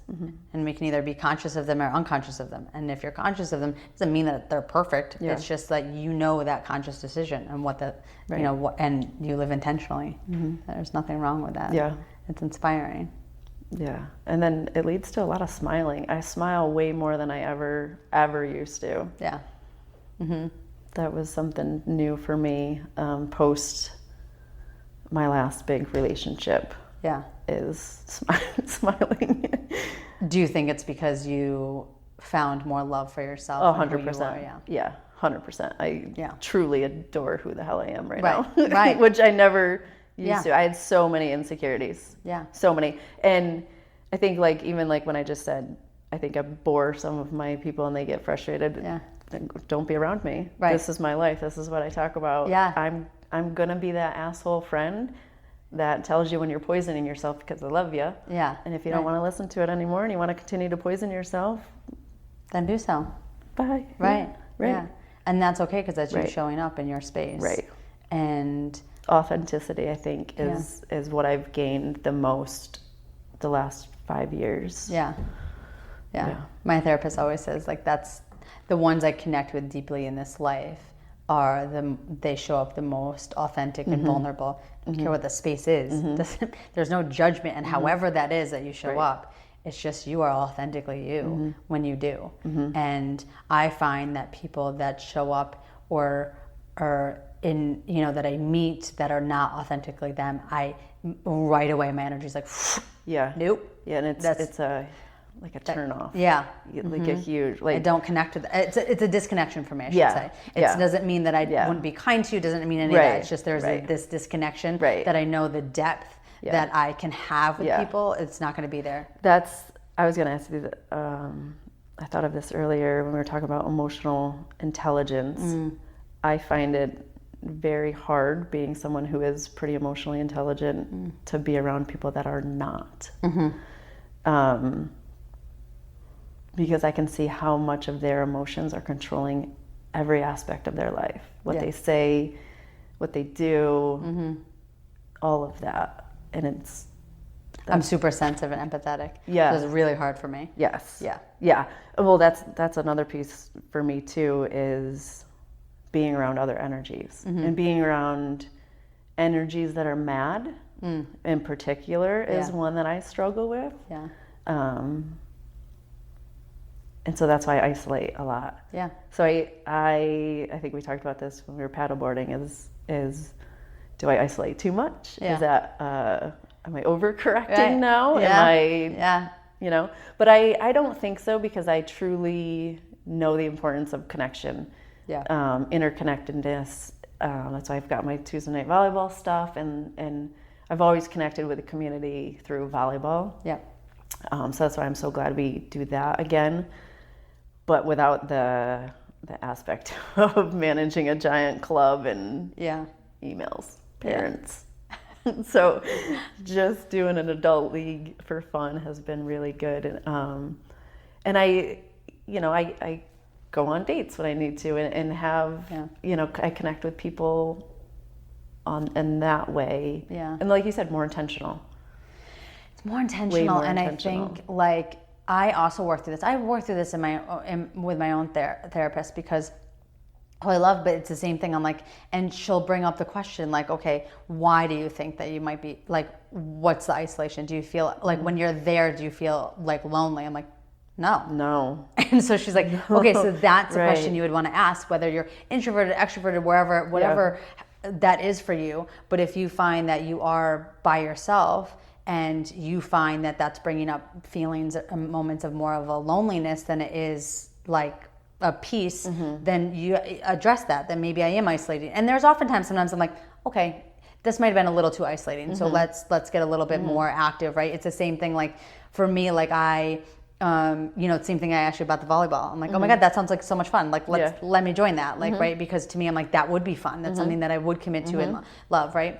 and we can either be conscious of them or unconscious of them. And if you're conscious of them, it doesn't mean that they're perfect. Yeah. It's just that you know that conscious decision and what the, you know, what, and you live intentionally. There's nothing wrong with that. Yeah. It's inspiring. Yeah. And then it leads to a lot of smiling. I smile way more than I ever used to. Yeah. That was something new for me post my last big relationship. Yeah. Is smiling. Do you think it's because you found more love for yourself? 100%. Yeah, 100%. I Yeah. truly adore who the hell I am right Right, now. right. Which I never used Yeah. to. I had so many insecurities. Yeah. So many. And I think like even like when I just said, I think I bore some of my people and they get frustrated. Yeah. Don't be around me. Right. This is my life. This is what I talk about. Yeah. I'm gonna be that asshole friend that tells you when you're poisoning yourself because I love you. Yeah. And if you don't want to listen to it anymore and you want to continue to poison yourself, Then do so. bye. Right. Yeah. Right. Yeah. And that's okay because that's you Right. showing up in your space. Right. And Authenticity, I think, is what I've gained the most the last 5 years. yeah. My therapist always says like that's the ones I connect with deeply in this life are they show up the most authentic and vulnerable. I don't care what the space is. There's no judgment, and however that is that you show up, it's just you are authentically you when you do. And I find that people that show up or in that I meet that are not authentically them, I right away my energy's like Yeah. nope. Yeah, and it's a like a turn off. Yeah. Like a huge I don't connect with it. It's a disconnection for me, I should Yeah. say. It Yeah. doesn't mean that I wouldn't be kind to you, doesn't mean any of that. It's just there's this disconnection that I know the depth that I can have with people, it's not going to be there. I was going to ask you that. I thought of this earlier when we were talking about emotional intelligence. I find it very hard being someone who is pretty emotionally intelligent to be around people that are not. Because I can see how much of their emotions are controlling every aspect of their life. What they say, what they do, all of that. And I'm super sensitive and empathetic. Yeah. So it's really hard for me. Yes. Yeah. Yeah. Well, that's another piece for me too, is being around other energies and being around energies that are mad in particular is one that I struggle with. Yeah. And so that's why I isolate a lot. Yeah. So I think we talked about this when we were paddleboarding is do I isolate too much? Yeah. Is that am I overcorrecting now? Yeah. Am I but I don't think so, because I truly know the importance of connection. Yeah. Interconnectedness. That's why I've got my Tuesday night volleyball stuff, and I've always connected with the community through volleyball. Yeah. So that's why I'm so glad we do that again, but without the aspect of managing a giant club and emails, parents. So just doing an adult league for fun has been really good. And I go on dates when I need to and have, I connect with people in that way. Yeah. And like you said, more intentional. It's more intentional. More and intentional. I think like I also work through this. I work through this with my own therapist because I love, but it's the same thing. I'm like, and she'll bring up the question like, okay, why do you think that you might be like, what's the isolation? Do you feel like when you're there, do you feel like lonely? I'm like, No. And so she's like, okay, so that's a Right. question you would want to ask, whether you're introverted, extroverted, whatever that is for you. But if you find that you are by yourself and you find that that's bringing up feelings, moments of more of a loneliness than it is like a peace, then you address that. Then maybe I am isolating. And there's sometimes I'm like, okay, this might have been a little too isolating. So let's get a little bit more active, right? It's the same thing. Like for me, like I, same thing I asked you about the volleyball. I'm like, oh my God, that sounds like so much fun. Like, let me join that. Like, right? Because to me, I'm like, that would be fun. That's something that I would commit to and love, right?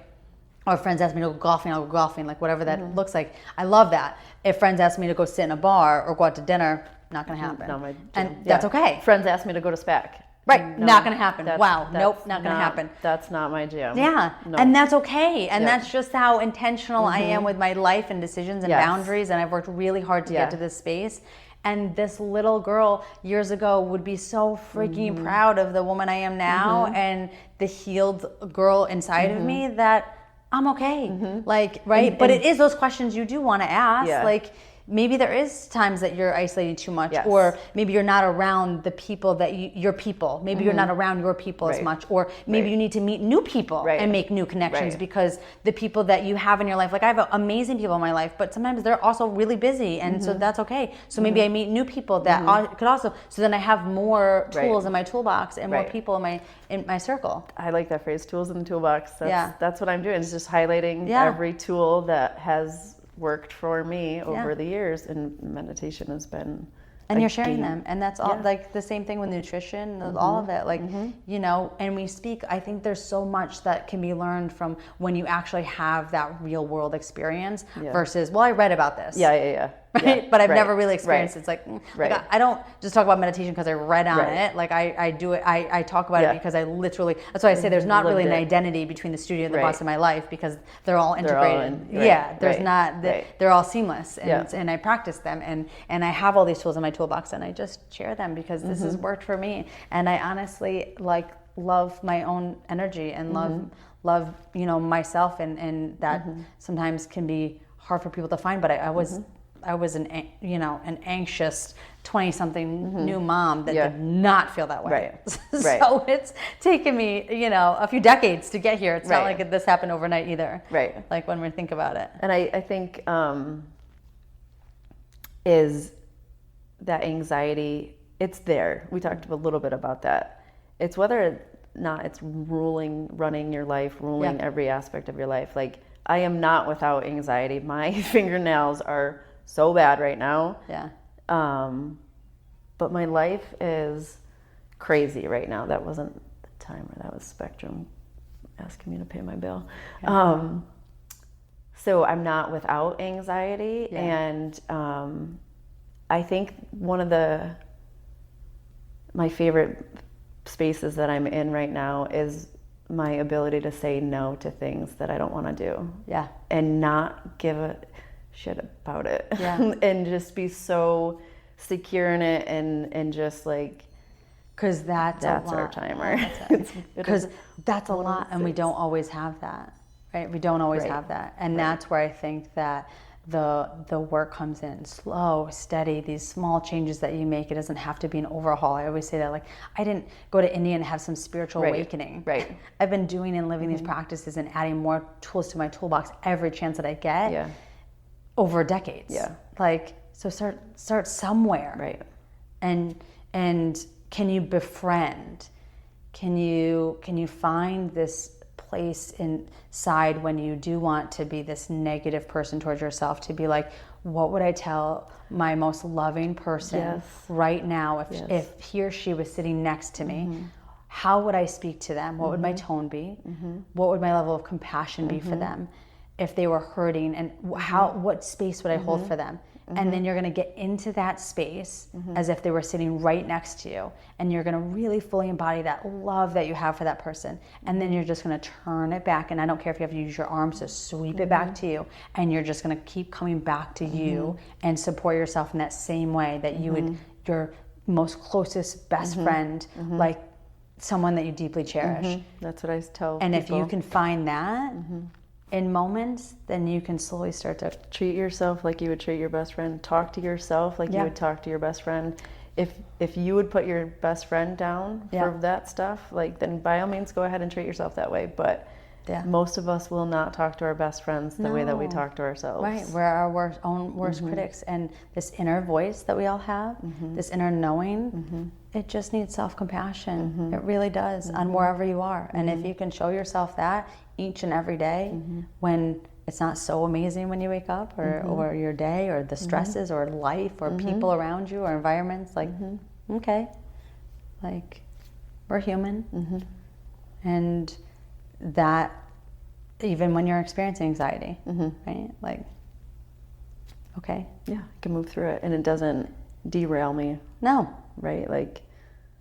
Or friends ask me to go golfing, I'll go golfing, like whatever that looks like. I love that. If friends ask me to go sit in a bar or go out to dinner, not going to happen. Not my and jam. that's okay. Friends asked me to go to SPAC. Right, not going to happen. Wow, That's nope, not going to happen. That's not my jam. Yeah, No. and that's okay. And that's just how intentional I am with my life and decisions and Yes. boundaries. And I've worked really hard to get to this space. And this little girl years ago would be so freaking proud of the woman I am now and the healed girl inside of me that I'm okay. Like, right? But it is those questions you do want to ask. Yeah. Like, maybe there is times that you're isolating too much, Yes. or maybe you're not around the people that your people. Maybe you're not around your people as Right. much, or maybe you need to meet new people Right. and make new connections Right. because the people that you have in your life, like I have amazing people in my life, but sometimes they're also really busy, and so that's okay. So maybe I meet new people that could also. So then I have more tools in my toolbox and more Right. people in my circle. I like that phrase, tools in the toolbox. Yeah. That's what I'm doing, is just highlighting every tool that has worked for me over the years, and meditation has been And a you're sharing game. them, and that's all. Yeah. Like the same thing with nutrition, all of it. Like and we speak. I think there's so much that can be learned from when you actually have that real world experience versus. Well, I read about this. Yeah. Right? Yeah. But I've Right. never really experienced it. It's like, Right. like I don't just talk about meditation because I read on Right. it. Like I do it. I talk about it Yeah. because I literally. That's why I say there's not really an Lived it. identity between the studio and the Right. boss of my life, because they're all all integrated. right. Yeah, there's Right. not. Right. They're all seamless, and Yeah. and I practice them, and I have all these tools in my toolbox, and I just share them because this has worked for me, and I honestly love my own energy and love myself, and that sometimes can be hard for people to find, but I was an anxious 20-something new mom that did not feel that way. Right. So it's taken me a few decades to get here. It's not Right. like this happened overnight either. Right. Like when we think about it. And I think is that anxiety, it's there. We talked a little bit about that. It's whether or not it's running your life, ruling every aspect of your life. Like, I am not without anxiety. My fingernails are so bad right now. Yeah. But my life is crazy right now. That wasn't the timer. That was Spectrum asking me to pay my bill. So I'm not without anxiety. Yeah. And I think one of my favorite spaces that I'm in right now is my ability to say no to things that I don't want to do. Yeah. And not give a shit about it. Yeah. And just be so secure in it, and just like, Because that's a lot. our timer. Because that's a lot, and we don't always have that, right? We don't always Right. have that, and that's where I think that the work comes in, slow, steady, these small changes that you make. It doesn't have to be an overhaul. I always say that, like, I didn't go to India and have some spiritual Right. awakening. Right. I've been doing and living these practices and adding more tools to my toolbox every chance that I get. Yeah. Over decades. Yeah. Like, so start somewhere. Right. And can you befriend? Can you find this place inside when you do want to be this negative person towards yourself, to be like, what would I tell my most loving person Yes. right now if Yes. if he or she was sitting next to me? How would I speak to them? What would my tone be? What would my level of compassion be for them if they were hurting? And what space would I hold for them? And then you're going to get into that space as if they were sitting right next to you, and you're going to really fully embody that love that you have for that person. And then you're just going to turn it back, and I don't care if you have to use your arms to sweep it back to you, and you're just going to keep coming back to you and support yourself in that same way that you would your most closest best friend, like someone that you deeply cherish. That's what I tell And people. if you can find that, in moments, then you can slowly start to Treat yourself like you would treat your best friend. Talk to yourself like you would talk to your best friend. If you would put your best friend down for that stuff, like, then by all means go ahead and treat yourself that way. But most of us will not talk to our best friends the way that we talk to ourselves. Right, we're our own worst critics. And this inner voice that we all have, this inner knowing, it just needs self-compassion. It really does, on wherever you are. And if you can show yourself that each and every day, when it's not so amazing when you wake up, or your day, or the stresses, or life, or people around you, or environments, like, okay, like, we're human. And that, even when you're experiencing anxiety, right? Like, okay. Yeah, I can move through it, and it doesn't derail me. No. Right? Like,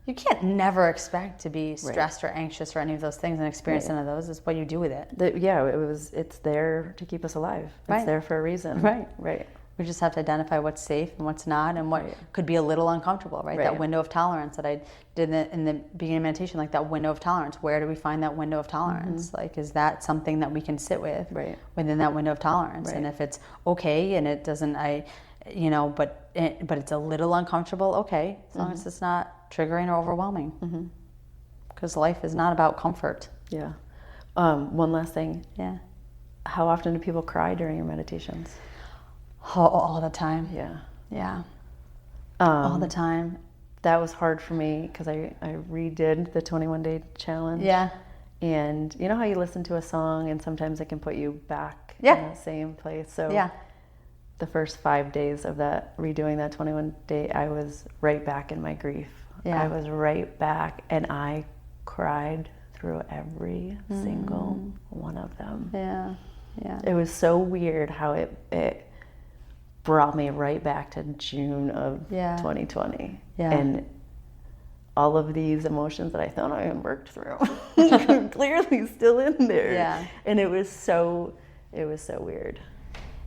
you can't never expect to be stressed or anxious or any of those things and experience none of those. It's what you do with it. It's there to keep us alive. It's there for a reason. Right. We just have to identify what's safe and what's not, and what could be a little uncomfortable, right? That window of tolerance that I did in the beginning of meditation, like that window of tolerance. Where do we find that window of tolerance? Like, is that something that we can sit with within that window of tolerance? And if it's okay and it doesn't, but it's a little uncomfortable, okay, as long as it's not triggering or overwhelming. Because life is not about comfort. Yeah. One last thing. Yeah. How often do people cry during your meditations? All the time. Yeah. All the time. That was hard for me because I redid the 21-day challenge. Yeah. And you know how you listen to a song and sometimes it can put you back in the same place? So the first 5 days of that, redoing that 21-day, I was right back in my grief. Yeah. I was right back, and I cried through every single one of them. Yeah. It was so weird how it brought me right back to June of 2020. Yeah. And all of these emotions that I thought I had worked through clearly still in there. Yeah. And it was so weird.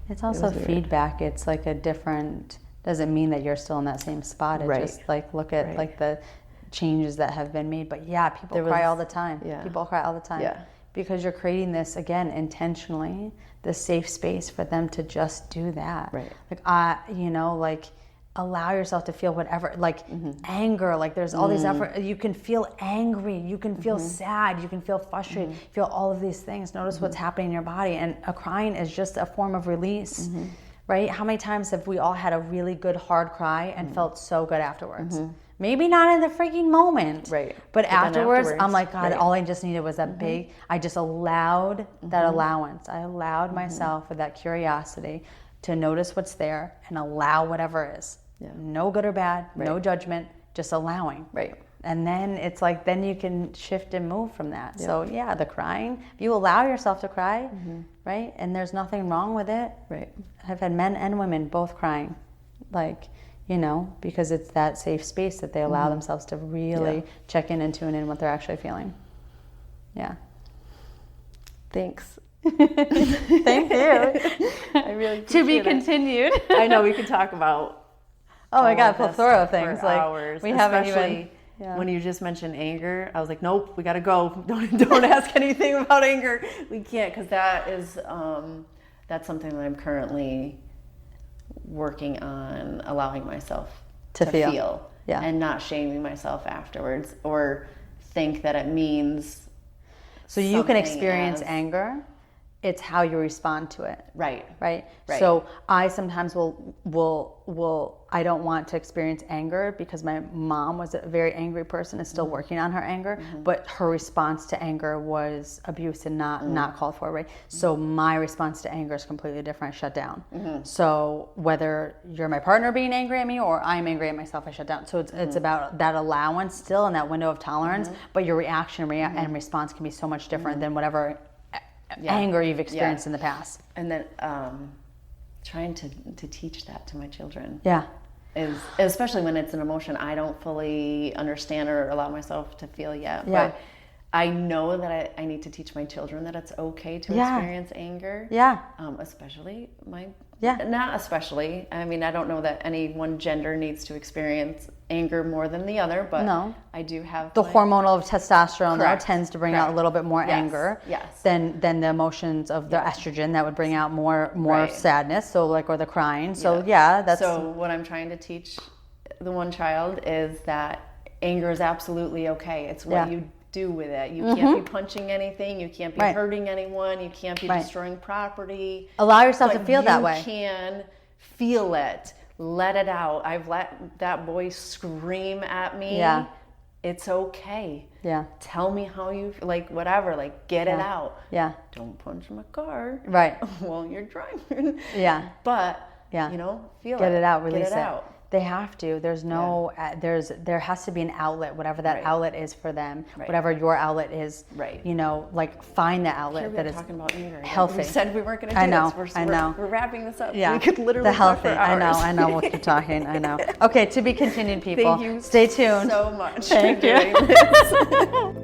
It's also feedback. It's like a different, doesn't mean that you're still in that same spot. It just like, look at like the changes that have been made. But people cry all the time. Yeah. People cry all the time. Yeah. Because you're creating this, again, intentionally, the safe space for them to just do that. Right. Like, allow yourself to feel whatever, like anger, like there's all these effort. You can feel angry, you can feel sad, you can feel frustrated, feel all of these things. Notice what's happening in your body. And a crying is just a form of release, right? How many times have we all had a really good hard cry and felt so good afterwards? Maybe not in the freaking moment, right? But afterwards, I'm like, God, all I just needed was that big, I just allowed that allowance. I allowed myself with that curiosity to notice what's there and allow whatever is. Yeah. No good or bad, no judgment, just allowing. Right. And then it's like, then you can shift and move from that. Yeah. So the crying, if you allow yourself to cry, right? And there's nothing wrong with it. Right. I've had men and women both crying, like, because it's that safe space that they allow themselves to really check in and tune in what they're actually feeling. Yeah. Thanks. Thank you. I really to be it. Continued. I know we could talk about my God, plethora of things. Like hours. We haven't even. When you just mentioned anger, I was like, nope, we got to go. Don't ask anything about anger. We can't, because that is that's something that I'm currently working on, allowing myself to feel. Yeah. And not shaming myself afterwards or think that it means. So you can experience anger. It's how you respond to it. Right. So I sometimes I don't want to experience anger because my mom was a very angry person, is still working on her anger, but her response to anger was abuse and not called for, right? So my response to anger is completely different. I shut down. So whether you're my partner being angry at me or I'm angry at myself, I shut down. So it's about that allowance still and that window of tolerance, but your reaction and response can be so much different than whatever anger you've experienced in the past. And then trying to teach that to my children. Yeah. Is especially when it's an emotion I don't fully understand or allow myself to feel yet. Yeah. But I know that I need to teach my children that it's okay to experience anger. Yeah. Not especially. I mean, I don't know that any one gender needs to experience anger more than the other, but No. I do have The my- hormonal of testosterone though Correct. tends to bring out a Correct. little bit more Yes. anger Yes. than the emotions of the estrogen that would bring out more Right. sadness. So like, or the crying. So yeah, that's So what I'm trying to teach the one child is that anger is absolutely okay. It's what Yeah. you do with it. You can't be punching anything. You can't be Right. hurting anyone. You can't be Right. destroying property. allow yourself to But feel that you way. can feel it. Let it out. I've let that boy scream at me. Yeah. It's okay. Yeah. Tell me how you like whatever. Like get it out. Yeah. Don't punch my car Right. while you're driving. Yeah. But Yeah. you know, feel Get it out, release Get it out. They have to. There's no, there has to be an outlet, whatever that Right. outlet is for them, Right. whatever your outlet is. Right. You know, like find the outlet Here we that are is talking about anger. healthy. We said we weren't going to do I know, this. I know. We're wrapping this up. Yeah. We could literally the healthy. talk for hours. I know. We'll keep talking. I know. Okay, to be continued, people. Thank you Stay tuned. so much Thank for you. doing this.